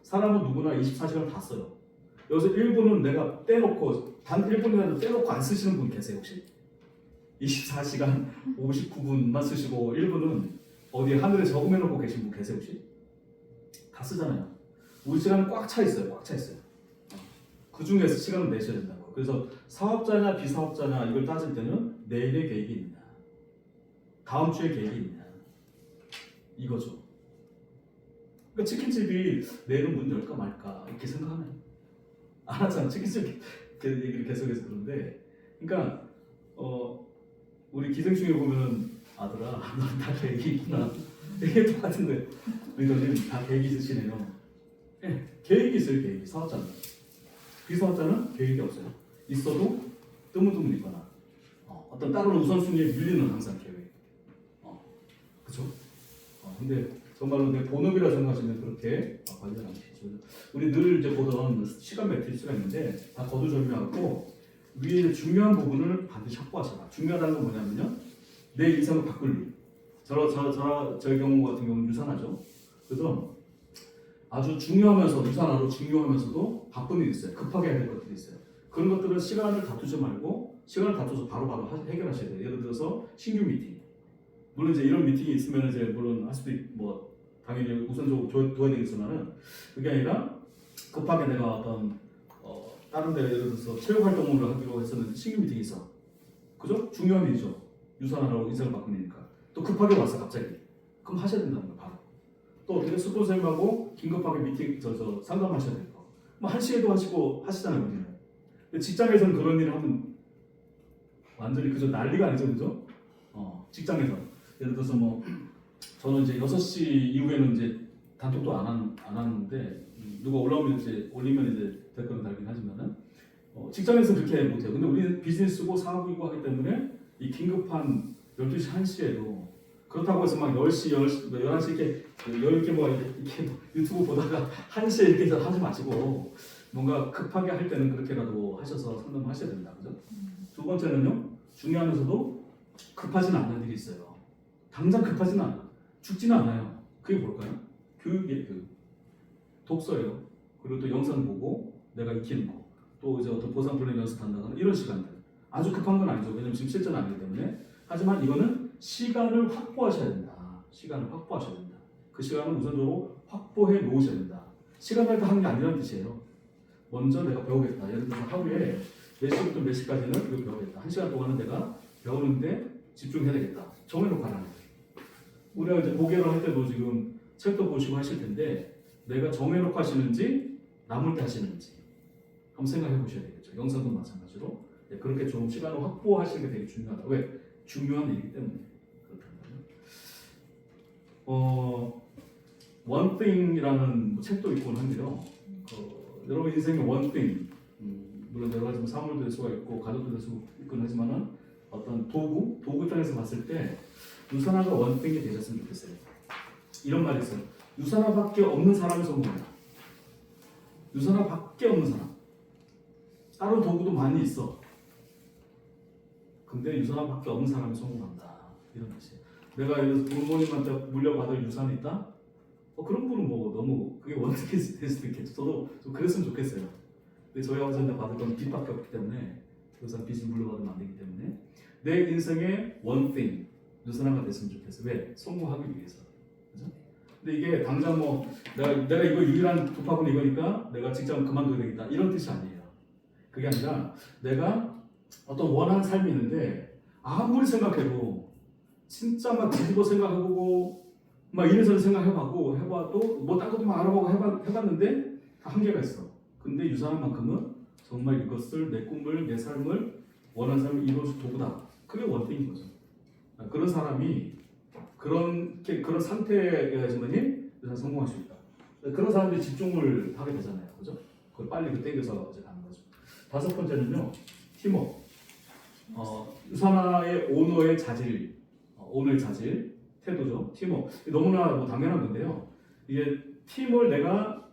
사람은 누구나 24시간 다 써요. 여기서 1분은 내가 떼놓고 단 1분이라도 떼놓고 안 쓰시는 분 계세요 혹시? 24시간 59분만 쓰시고 1분은 어디에 하늘에 저금해놓고 계신 분 계세요 혹시? 다 쓰잖아요. 우리 시간은 꽉 차 있어요. 꽉 차 있어요. 그 중에서 시간을 내셔야 된다고. 그래서 사업자냐 비사업자냐 이걸 따질 때는 내일의 계획이 있느냐, 다음 주에 계획이 있느냐, 이거죠. 그러니까 치킨집이 내일은 문 열까 말까 이렇게 생각하나요? 안 하잖아. 치킨집 그 얘기를 계속해서 그런데, 그러니까 우리 기생충에 보면은 아들아, 넌 다 계획이 있구나. 이게 똑같은 거예요. 우리들은 다 계획이 있으시네요. 네, 계획이 있어요. 계획이. 사업자는. 비사업자는 계획이 없어요. 있어도 뜨문뜨문 있거나 어떤 다른 우선순위에 밀리는 항상 계획. 그렇죠? 근데 정말로 내 본업이라 생각하시면 그렇게 관리를 안 시키죠. 우리 늘 이제 보던 시간 매트리스가 있는데 다 거두절미하고 위에 중요한 부분을 반드시 확보하셔라. 중요하다는 건 뭐냐면요, 내 인생을 바꿀 일. 저희 경우 같은 경우는 유산하죠. 그래서 아주 중요하면서 유산화로 중요하면서도 바쁜 일이 있어요. 급하게 해야 될 것들이 있어요. 그런 것들은 시간을 다투지 말고 시간을 다투서 바로바로 해결하셔야 돼요. 예를 들어서 신규 미팅. 물론 이제 이런 미팅이 있으면 이제 물론 할 수도 뭐 당연히 우선적으로 둬야 되겠지만은 그게 아니라 급하게 내가 어떤 다른 데 예를 들어서 체육 활동을 하기로 했었는데 신규 미팅이 있어. 그죠? 중요한 일이죠. 유산화라고 인생을 바꾸니까. 또 급하게 왔어 갑자기. 그럼 하셔야 된다는 거예요. 바로. 또 어떻게 스폰서님하고 긴급하게 미팅 상담하셔야 될 거. 뭐 1시에도 하시고 하시잖아요, 우리는. 근데 직장에서는 그런 일을 하면 완전히 그저 난리가 아니죠, 그죠? 직장에서 예를 들어서 뭐 저는 이제 6시 이후에는 이제 단톡도 안 하는데 누가 올리면 이제 댓글을 달긴 하지만은 직장에서 그렇게 못해요. 근데 우리는 비즈니스고 사업이고 하기 때문에 이 긴급한 12시 1시에도 그렇다고 해서 막 10시, 11시 이렇게 여유있게 뭐 이렇게 유튜브 보다가 1시에 이렇게 하지 마시고 뭔가 급하게 할 때는 그렇게라도 하셔서 상담하셔야 된다. 그죠? 두 번째는요, 중요하면서도 급하지는 않는 일이 있어요. 당장 급하지는 않아. 죽지는 않아요. 그게 뭘까요? 교육이에요. 교육. 독서예요. 그리고 또 영상 보고 내가 익히는 거. 또 이제 어떤 보상 플랜 연습한다거나 이런 시간들 아주 급한 건 아니죠. 왜냐면 지금 실전은 아니기 때문에. 하지만 이거는 시간을 확보하셔야 된다. 시간을 확보하셔야 된다. 그 시간을 우선적으로 확보해 놓으셔야 된다. 시간을 하는 게 아니라는 뜻이에요. 먼저 내가 배우겠다. 예를 들어서 하루에 몇 시부터 몇 시까지는 이거 배우겠다. 1시간 동안은 내가 배우는데 집중해야 되겠다. 정해놓고 하라는 거예요. 우리가 이제 고개를 할 때도 지금 책도 보시고 하실 텐데 내가 정해놓고 하시는지 남을 때 하시는지 한번 생각해 보셔야 되겠죠. 영상도 마찬가지로 네, 그렇게 좀 시간을 확보하시는 게 되게 중요하다. 왜? 중요한 일이기 때문에 그렇다고요. One Thing이라는 뭐 책도 있곤 한데요. 여러분 인생의 One Thing 물론 여러 가지 뭐 사물도 될 수가 있고 가족도 될 수 있긴 하지만은 어떤 도구 입장에서 봤을 때 유산화가 One Thing이 되셨으면 좋겠어요. 이런 말이 있어요. 유산화밖에 없는 사람이 성공한다. 유산화밖에 없는 사람. 다른 도구도 많이 있어. 근데 유산화밖에 없는 사람이 성공한다. 이런 뜻이에요. 내가 부모님한테 물려받을 유산이 있다? 그런 분은 뭐 너무 그게 원칙이 될 수도 있겠죠. 저도 좀 그랬으면 좋겠어요. 근데 저희 아버지한테 받을 건 빚밖에 없기 때문에 유산 빚을 물려받으면 안 되기 때문에 내 인생의 one thing 유산화가 됐으면 좋겠어요. 왜? 성공하기 위해서. 그죠? 근데 이게 당장 뭐 내가 이거 유일한 독학은 이거니까 내가 직장 그만둬야 되겠다 이런 뜻이 아니에요. 그게 아니라 내가 어떤 원하는 삶이 있는데 아무리 생각해도 진짜 막 뒤집어 생각해보고 막 이래저래 생각해봐도 뭐 딴 것도 막 알아보고 해봤는데 다 한계가 있어. 근데 유산한 만큼은 정말 이것을 내 꿈을 내 삶을 원하는 삶을 이루어줄 도구다. 그게 원띵인 거죠. 그런 사람이 그런 상태에야지만이 유산 성공할 수 있다. 그런 사람들이 집중을 하게 되잖아요, 그죠? 그걸 빨리 땡겨서 이제 가는 거죠. 다섯 번째는요, 팀워크. 유산화의 오너의 자질, 오너의 자질, 태도죠. 팀워크. 너무나 뭐 당연한 건데요. 이게 팀을 내가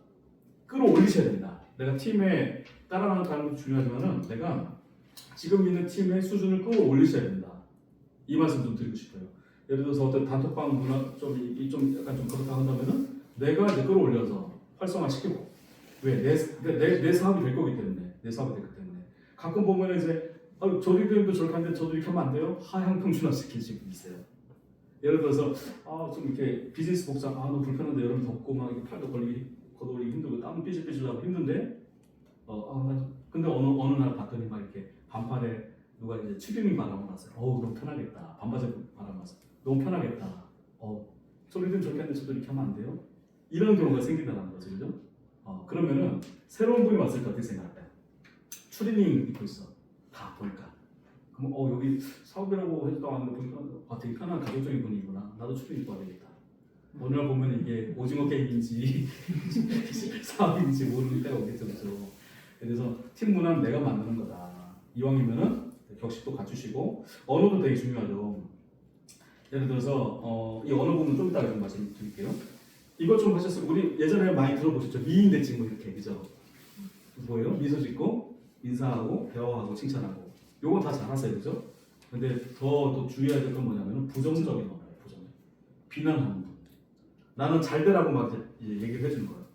끌어올리셔야 된다. 내가 팀에 따라가는 것도 중요하지만은 내가 지금 있는 팀의 수준을 끌어올리셔야 된다. 이 말씀 좀 드리고 싶어요. 예를 들어서 어떤 단톡방 문화 좀 약간 좀 그렇다 한다면은 내가 이제 끌어올려서 활성화시키고 왜? 내 사업이 될 거기 때문에 내 사업이 되기 때문에 가끔 보면 이제 저리도 저렇게 하는데 저도 이렇게 하면 안 돼요? 하향 평준화 시키실 분 있어요. 예를 들어서 좀 이렇게 비즈니스 복장 너무 불편한데 여름 덥고 막 이게 팔도 걷어올리기 힘들고 땀 삐질삐질하고 힘든데 근데 어느 날 봤더니 막 이렇게 반팔에 누가 이제 추리닝 바람을 놨어요. 너무 편하겠다. 반바지 바람 놨어. 너무 편하겠다. 저리든 저렇게 하는데 저도 이렇게 하면 안 돼요? 이런 경우가 생긴다는 거죠, 그죠? 그러면은 새로운 분이 왔을 때 어떻게 생각할까요? 추리닝 입고 있어. 다 보니까. 그럼 여기 사업이라고 해도 왔는데 보니까 되게 편한 가족적인 분이구나. 나도 추리닝 입고 와야 되겠다. 어느 날 보면 이게 오징어 게임인지 사업인지 모르는 때가 오겠죠, 그죠? 그래서 팀 문화는 내가 만드는 거다. 이왕이면은 격식도 갖추시고 언어도 되게 중요하죠. 예를 들어서 이 언어 부분 좀 이따가 좀 말씀드릴게요. 이것 좀 하셨어요. 우리 예전에 많이 들어보셨죠? 미인대 찍고 이렇게, 그죠? 뭐예요? 미소 짓고 인사하고 대화하고 칭찬하고 요건 다 잘하세요, 그죠? 근데 더 주의해야 될 건 뭐냐면 부정적인 언어예요. 비난하는 분. 나는 잘 되라고 막 얘기를 해주는 거예요.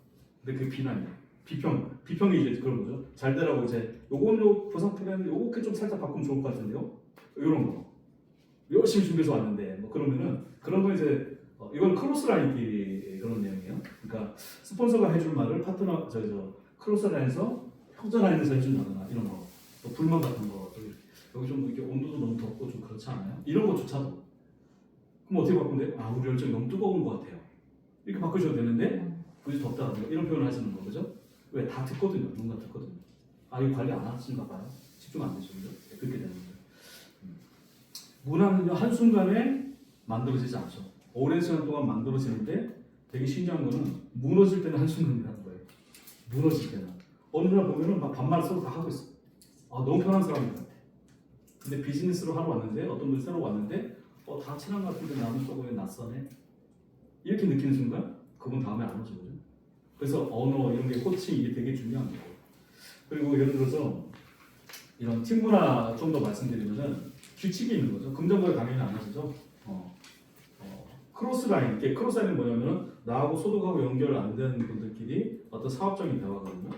근데 그게 비난이에요. 비평이 이제 그런 거죠. 잘 되라고 이제 요건 보상 플랜 요렇게 좀 살짝 바꾸면 좋을 것 같은데요. 이런 거. 열심히 준비해서 왔는데 뭐 그러면은 그런 거 이제 이건 크로스라인끼리 그런 내용이에요. 그러니까 스폰서가 해줄 말을 파트너 크로스라인에서 평전라인에서 해준다거나 이런 거. 또 불만 같은 거. 여기 좀 이렇게 온도도 너무 덥고 좀 그렇지 않아요? 이런 것조차도. 그럼 어떻게 바꾸면 돼요? 우리 열정이 너무 뜨거운 것 같아요. 이렇게 바꾸셔도 되는데 굳이 덥다 이런 표현을 하시는 거 그죠? 왜? 다 듣거든요. 누군가 듣거든요. 이거 관리 안 하시는가 봐요. 집중 안 되죠. 네, 그렇게 되는 거죠. 문화는요 한순간에 만들어지지 않죠. 오랜 시간 동안 만들어지는데 되게 신기한 거는 무너질 때는 한순간이라는 거예요. 무너질 때는 어느 날 보면은 막 반말 서로 다 하고 있어. 너무 편한 사람인 것 같아. 근데 비즈니스로 하러 왔는데 어떤 분이 새로 왔는데 다 친한 것 같은데 나는 조금 왜 낯서네? 이렇게 느끼는 순간 그분 다음에 안 오죠. 그죠? 그래서 언어 이런 게 코칭 이게 되게 중요한 거예요. 그리고 예를 들어서 이런 팀 문화 좀 더 말씀드리면은 규칙이 있는 거죠. 긍정거래 당연히 안 하시죠. 크로스라인, 이게 크로스라인은 뭐냐면은 나하고 소득하고 연결 안 되는 분들끼리 어떤 사업적인 대화거든요.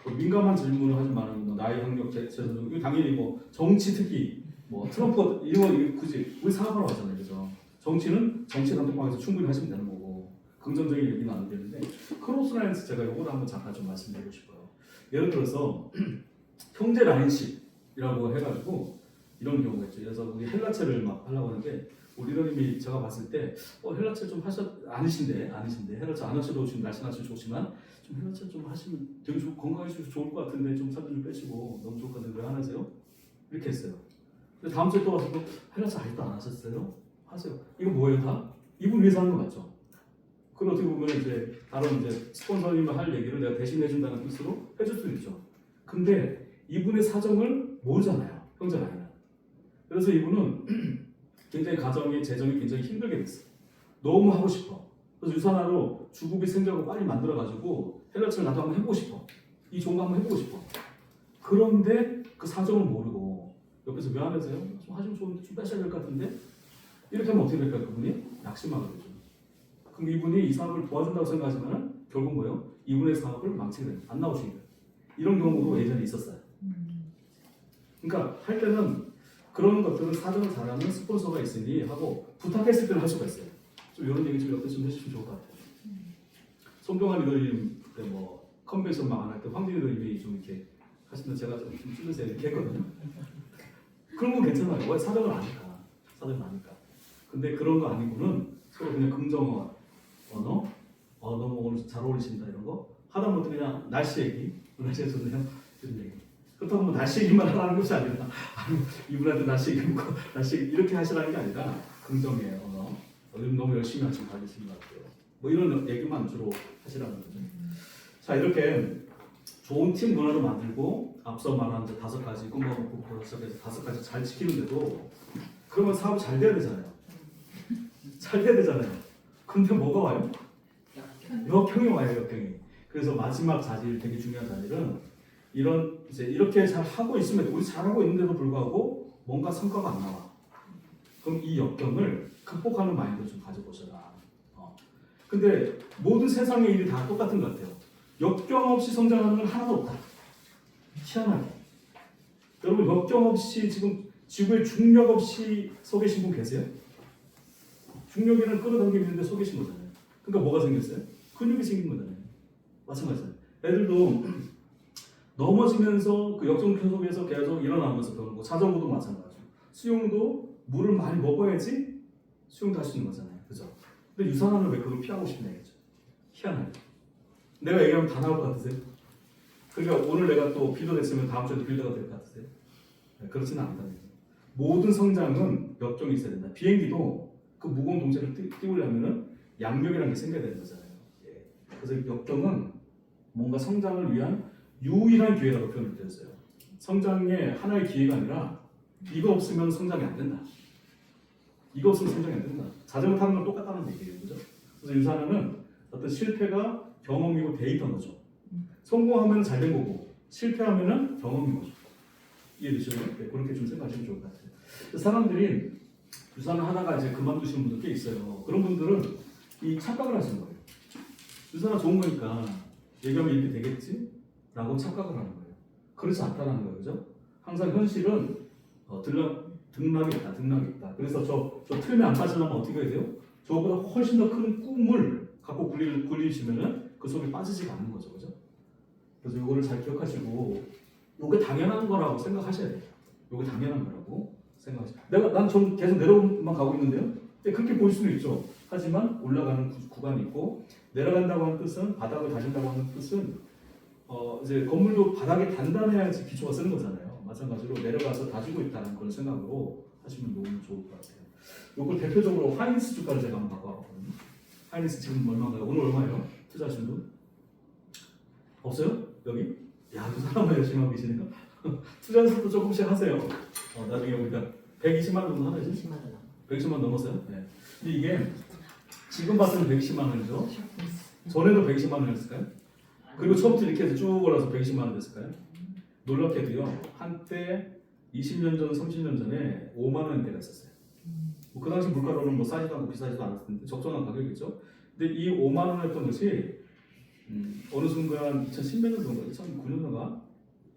민감한 질문을 하지 말라는 뭐 나이, 학력, 재산, 이거 당연히 뭐 정치 특히 뭐 트럼프 이런 거 이거 굳이 우리 사업하러 왔잖아요, 그죠? 정치는 정치 단톡방에서 충분히 하시면 되는 거고 긍정적인 얘기는 안 되는데 크로스라인에서 제가 이거를 한번 잠깐 좀 말씀드리고 싶어요. 예를 들어서 형제 라인식이라고 해가지고 이런 경우가 있죠. 그래서 우리 헬라체를 막 하려고 하는데 우리 리더님이 제가 봤을 때 헬라체 좀 아니신데 헬라체 안 하셔도 지금 날씬하셔도 좋지만 좀 헬라체 좀 하시면 되게 건강해지셔서 좋을 것 같은데 좀 살도 좀 빼시고 너무 좋을 것 같은데 왜 안 하세요? 이렇게 했어요. 근데 다음 주에 또 와서 또 헬라체 아직도 안 하셨어요? 하세요. 이거 뭐예요 다? 이분 위해서 하는 거 맞죠? 그리고 어떻게 보면 이제 다른 이제 스폰서님을 할 얘기를 내가 대신 해준다는 뜻으로 해줄 수도 있죠. 근데 이분의 사정을 모르잖아요. 형제가 아니라. 그래서 이분은 굉장히 가정이 재정이 굉장히 힘들게 됐어요. 너무 하고 싶어. 그래서 유산화로 주급이 생겨고 빨리 만들어가지고 헬라체를 나도 한번 해보고 싶어. 이 좋은 거 한번 해보고 싶어. 그런데 그 사정을 모르고 옆에서 왜 안 하세요? 좀 하시면 좋은데 좀 빼셔야 될 것 같은데 이렇게 하면 어떻게 될까요? 그분이 낙심하게 되죠. 그럼 이분이 이 사업을 도와준다고 생각하지만 결국 뭐예요? 이분의 사업을 망치게 돼요. 안 나오시게 돼요. 이런 경우도 예전에 있었어요. 그러니까 할 때는 그런 것들은 사정을 잘하는 스폰서가 있으니 하고 부탁했을 때는 할 수가 있어요. 좀 이런 얘기 좀 옆에 좀 해주시면 좋을 것 같아요. 손병환 리더님 그때 뭐 컨벤션 막 안 할 때 황진 리더님이 좀 이렇게 하시면 제가 좀 줄여서 이렇게 했거든요. 그런 건 괜찮아요. 왜 사정을 아니까. 사정을 아니까. 근데 그런 거 아니고는 서로 그냥 긍정 언어, 너무 오늘 잘 어울리신다 이런 거 하다 보면 그냥 날씨 얘기, 날씨가 좋네요 이런 얘기. 그렇다고 뭐 날씨 얘기만 하라는 것이 아니라 이분한테 날씨 얘기 묻고 날씨 얘기 이렇게 하시라는 게 아니라 긍정의 언어, 요즘 너무 열심히 하시고 다니시는 것 같아요. 뭐 이런 얘기만 주로 하시라는 거죠. 자 이렇게 좋은 팀 문화를 만들고 앞서 말한 5가지 꿈과 시작해서 5가지 잘 지키는데도 그러면 사업이 잘 돼야 되잖아요. 잘 돼야 되잖아요. 근데 뭐가 와요? 역형이 와요, 역형이. 그래서 마지막 자질, 되게 중요한 자질은 이런 이제 이렇게 잘 하고 있으면 우리 잘하고 있는데도 불구하고 뭔가 성과가 안 나와. 그럼 이 역경을 극복하는 마인드를 좀 가져보셔라. 근데 모든 세상의 일이 다 똑같은 것 같아요. 역경 없이 성장하는 건 하나도 없다. 희한하게. 여러분 역경 없이 지금 지구에 중력 없이 서 계신 분 계세요? 중력에는 끌어당기는데 서 계신 거잖아요. 그러니까 뭐가 생겼어요? 근육이 생긴 거잖아요. 마찬가지예요. 애들도 넘어지면서 그 역전교 속에서 계속 일어나면서 배우는 거. 자전거도 마찬가지고. 수영도 물을 많이 먹어야지 수영도 할 수 있는 거잖아요. 그죠? 근데 유산화는 왜 그걸 피하고 싶냐 이거죠. 희한하게. 내가 얘기하면 다 나올 것 같으세요? 그러니까 오늘 내가 또 비도 됐으면 다음 주에도 빌더가 될 것 같으세요? 네, 그렇지는 않다는 거죠. 모든 성장은 역경이 있어야 된다. 비행기도 그 무거운 동체를 띄우려면은 양력이라는 게 생겨야 되는 거잖아요. 예. 그래서 역경은 뭔가 성장을 위한 유일한 기회라고 표현을 드렸어요. 성장의 하나의 기회가 아니라 이거 없으면 성장이 안 된다. 이거 없으면 성장이 안 된다. 자전거 타는 건 똑같다는 얘기예요. 그죠? 그래서 유산화는 어떤 실패가 경험이고 데이터인 거죠. 성공하면 잘 된 거고 실패하면 경험인 거죠. 이해되시죠? 네, 그렇게 좀 생각하시면 좋을 것 같아요. 사람들이 유산을 하다가 이제 그만두시는 분들 꽤 있어요. 그런 분들은 이 착각을 하시는 거예요. 유산화 좋은 거니까 얘기하면 이렇게 되겠지? 라고 착각을 하는 거예요. 그렇지 않다는 거예요. 그죠? 항상 현실은 등락이 있다, 등락이 있다. 그래서 저 틀면 안 빠지려면 어떻게 해야 돼요? 저보다 훨씬 더 큰 꿈을 갖고 굴리시면은 그 속에 빠지지가 않는 거죠. 그죠? 그래서 이거를 잘 기억하시고 이게 당연한 거라고 생각하셔야 돼요. 이게 당연한 거라고 생각하셔야 돼요. 난 좀 계속 내려만 가고 있는데요. 그렇게 보일 수는 있죠. 하지만 올라가는 구간이 있고 내려간다고 하는 뜻은 바닥을 다진다고 하는 뜻은 이제 건물도 바닥이 단단해야지 기초가 쓰는 거잖아요. 마찬가지로 내려가서 다지고 있다는 그런 생각으로 하시면 너무 좋을 것 같아요. 이걸 대표적으로 하이니스 주가를 제가 한번 갖고 왔거든요. 하이니스 지금 얼마인가요? 오늘 얼마예요? 투자하신 분? 없어요? 여기? 야, 그 사람만 열심히 하고 계시네요. 투자 연습도 조금씩 하세요. 나중에 우리가 120만 원 정도 하나지? 120만 원 넘었어요? 네. 근데 이게 지금 봤을 때 120만 원이죠? 전에도 120만 원이었을까요? 그리고 처음부터 이렇게 해서 쭉 올라서 120만 원 됐을까요? 놀랍게도요, 한때 20년 전, 30년 전에 5만 원대가 있었어요. 그 당시 물가로는 싸지도 않고 비싸지도 않았을 텐데 적정한 가격이죠. 근데 이 5만 원이었던 것이 어느 순간 2010년도인가 2009년도가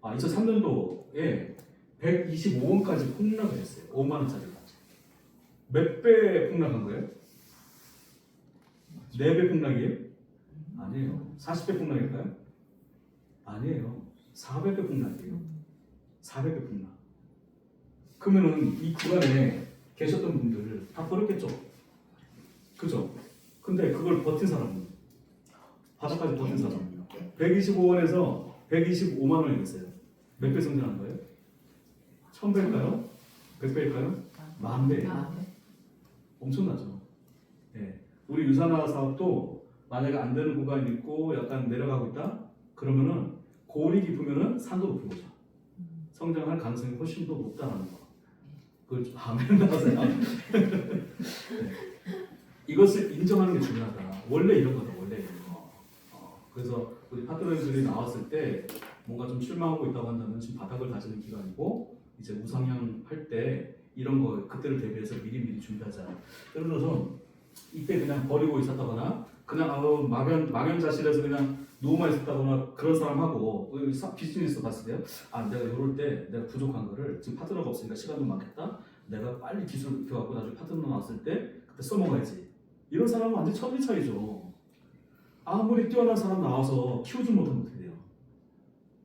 2003년도에 125원까지 폭락을 했어요. 5만 원짜리가. 몇 배 폭락한 거예요? 4배 폭락이에요? 아니에요. 40배 폭락일까요? 아니에요. 400배 폭락이에요. 400배 폭락. 그러면은 이 구간에 계셨던 분들 다 버렸겠죠? 그죠? 근데 그걸 버틴 사람은 바닥까지 버틴 사람은요. 125원에서 125만 원이 됐어요. 몇 배 성장한 거예요? 1000배일까요? 100배일까요? 10,000배예요. 엄청나죠. 예. 우리 유산화 사업도 만약에 안 되는 구간이 있고 약간 내려가고 있다? 그러면은 골이 깊으면은 산도 높은 거죠. 성장할 가능성이 훨씬 더 높다는 거. 그걸 좀 아멘 하세요. 네. 이것을 인정하는 게 중요하다. 원래 이런 거다. 원래 이런 거. 그래서 우리 파트너들이 나왔을 때 뭔가 좀 실망하고 있다고 한다면 지금 바닥을 다지는 기간이고 이제 우상향 할 때 이런 거 그때를 대비해서 미리미리 준비하자. 예를 들어서 이때 그냥 버리고 있었다거나 그냥 망연자실해서 그냥 누워만 있었다거나 그런 사람하고 비즈니스 봤을 때요. 내가 이럴 때 내가 부족한 거를 지금 파트너가 없으니까 시간도 많겠다. 내가 빨리 기술 익혀갖고 나중에 파트너 나왔을 때 그때 써먹어야지. 이런 사람은 완전 천리차이죠. 아무리 뛰어난 사람 나와서 키우지 못하면 어떻게 돼요?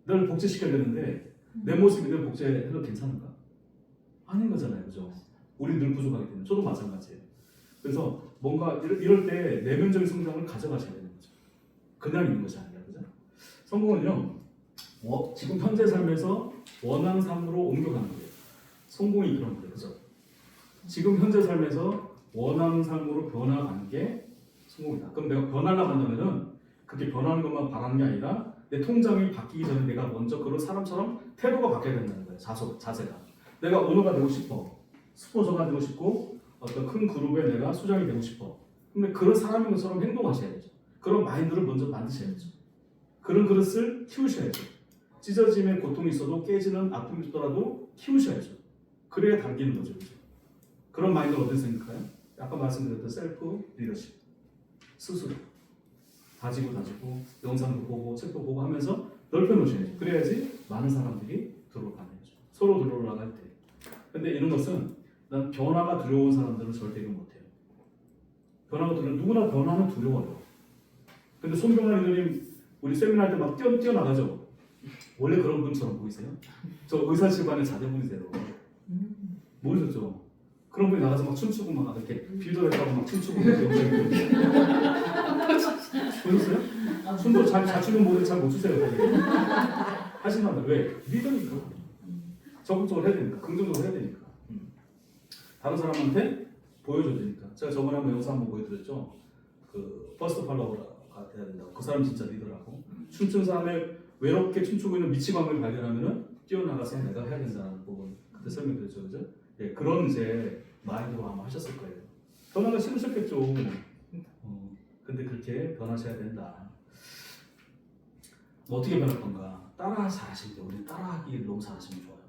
널 복제시켜야 되는데 내 모습이 늘 복제해도 괜찮은가? 아닌 거잖아요. 그죠? 우리 늘 부족하기 때문에. 저도 마찬가지예요. 그래서 뭔가 이럴 때 내면적인 성장을 가져가셔야 되는 거죠. 그냥 있는 것이 아니라. 그죠? 성공은요. 지금 현재 삶에서 원하는 삶으로 옮겨가는 거예요. 성공이 그런 거예요. 그죠? 지금 현재 삶에서 원하는 삶으로 변화가는 게 성공이다. 그럼 내가 변하려고 한다면은 그게 변하는 것만 바라는 게 아니라 내 통장이 바뀌기 전에 내가 먼저 그런 사람처럼 태도가 바뀌어야 된다는 거예요. 자세가. 내가 오너가 되고 싶어. 스포저가 되고 싶고 어떤 큰 그룹에 내가 수장이 되고 싶어. 근데 그런 사람인 것처럼 행동하셔야 되죠. 그런 마인드를 먼저 만드셔야 되죠. 그런 그릇을 키우셔야죠. 찢어짐의 고통이 있어도 깨지는 아픔이 있더라도 키우셔야죠. 그래야 당기는 거죠. 그렇죠? 그런 마인드를 어떻게 생각할까요? 아까 말씀드렸던 셀프 리더십. 스스로 다지고 영상도 보고 책도 보고 하면서 넓혀놓으셔야죠. 그래야지 많은 사람들이 들어가는 거죠. 서로 들어올라갈 때. 근데 이런 것은 난 변화가 두려운 사람들은 절대 이거 못해요. 누구나 변화는 두려워요. 근데 손병환 리더님 우리 세미나 할 때 막 뛰어나가죠. 원래 그런 분처럼 보이세요? 저 의사 집안의 자제분이세요. 모르셨죠? 그런 분이 나가서 막 춤추고 막 이렇게 빌더했다고 막 춤추고 영상이 보셨어요? 춤도 잘 추는 모델 잘 못 추세요. 하신다면 왜? 리더니까. 적극적으로 해야 되니까. 긍정적으로 해야 되니까. 다른 사람한테 보여줘야 되니까. 제가 저번에 한번 영상 한번 보여드렸죠. 그 퍼스트 팔로워가 돼야 된다고. 그 사람 진짜 리더라고. 춤춘 사람의 외롭게 춤추고 있는 미치광을 발견하면은 뛰어나가서 내가 해야 된다는 부분 그때 설명드렸죠, 그죠? 예, 그런 이제 마인드로 아마 하셨을 거예요. 변화가 싫으셨겠죠. 근데 그렇게 변하셔야 된다. 어떻게 변할 건가? 따라 잘하시면 돼요. 우리 따라하기 너무 잘하시면 좋아요.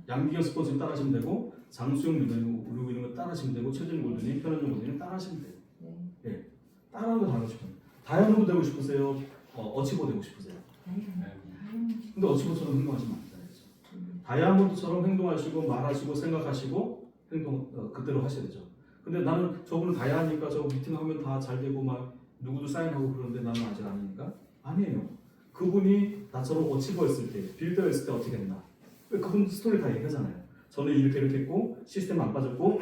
양기경 스포츠는 따라하시면 되고, 장수영 리더님 우리고 있는 거 따라하시면 되고, 최준 골드님, 편현정 골드님 따라하시면 돼요. 예, 따라하는 거 잘하고 싶어요. 다이아몬드 되고 싶으세요? 어치보 되고 싶으세요? 근데 어치보처럼 행동하시면 안 되죠. 다이아몬드처럼 행동하시고 말하시고 생각하시고 그대로 하셔야 되죠. 근데 나는 저분은 다이아니까 저 미팅하면 다 잘 되고 막 누구도 사인하고 그러는데 나는 아직 아니니까? 아니에요. 그분이 나처럼 어치버였을 때, 빌더였을 때 어떻게 했나? 그분 스토리 다 얘기하잖아요. 저는 이렇게 했고 시스템 안 빠졌고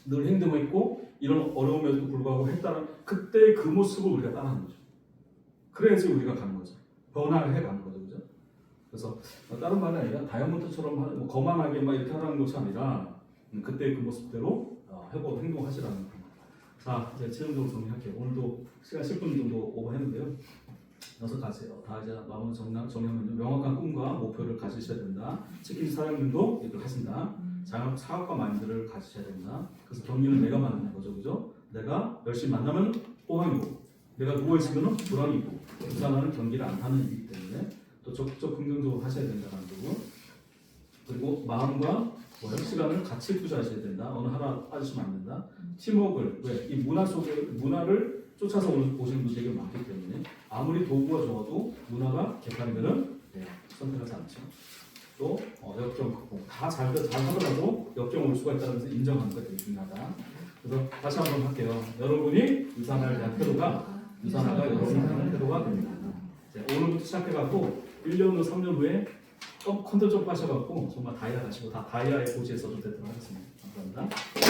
늘 행동했고 이런 어려움에도 불구하고 했다는 그때 그 모습을 우리가 따라하는 거죠. 그래야지 우리가 가는 거죠. 변화해 가는 거죠. 그죠? 그래서 다른 말이 아니라 다이아몬드처럼 뭐 거만하게 막 이렇게 하라는 것이 아니라 그때 그 모습대로 해보고 행동하시라는 겁니다. 자, 이제 최종적으로 정리할게요. 오늘도 시간 10분 정도 오버했는데요. 6가지요. 다 이제 마무리 정리하면 명확한 꿈과 목표를 가지셔야 된다. 치킨 사장님도 이걸 하신다. 사업과 마인드를 가지셔야 된다. 그래서 경기는 내가 만드는 거죠, 그죠? 내가 열심히 만나면 호황이고, 내가 누워 있으면 불황이고, 부산하는 경기를 안 하는 일이기 때문에 또 적극적 긍정적으로 하셔야 된다는 거고, 그리고 마음과 뭐요? 시간을 같이 투자하셔야 된다. 어느 하나 빠지시면 안 된다. 팀워크를 왜? 이 문화 속에 문화를 쫓아서 오시는 분들이 되게 많기 때문에 아무리 도구가 좋아도 문화가 개판이면은 선택하지 않죠. 또 역경 극복 다잘 하더라도 역경 올 수가 있다는 것을 인정하는 게 되게 중요하다. 그래서 다시 한번 할게요. 여러분이 유산화에 대한 태도가 유산화가 여러분이 하는 태도가 됩니다. 오늘부터 시작해갖고 1년 후, 3년 후에 컨텐츠 좀 하셔갖고 정말 다이아 가시고 다 다이아의 고지에 써도 되도록 하겠습니다. 감사합니다.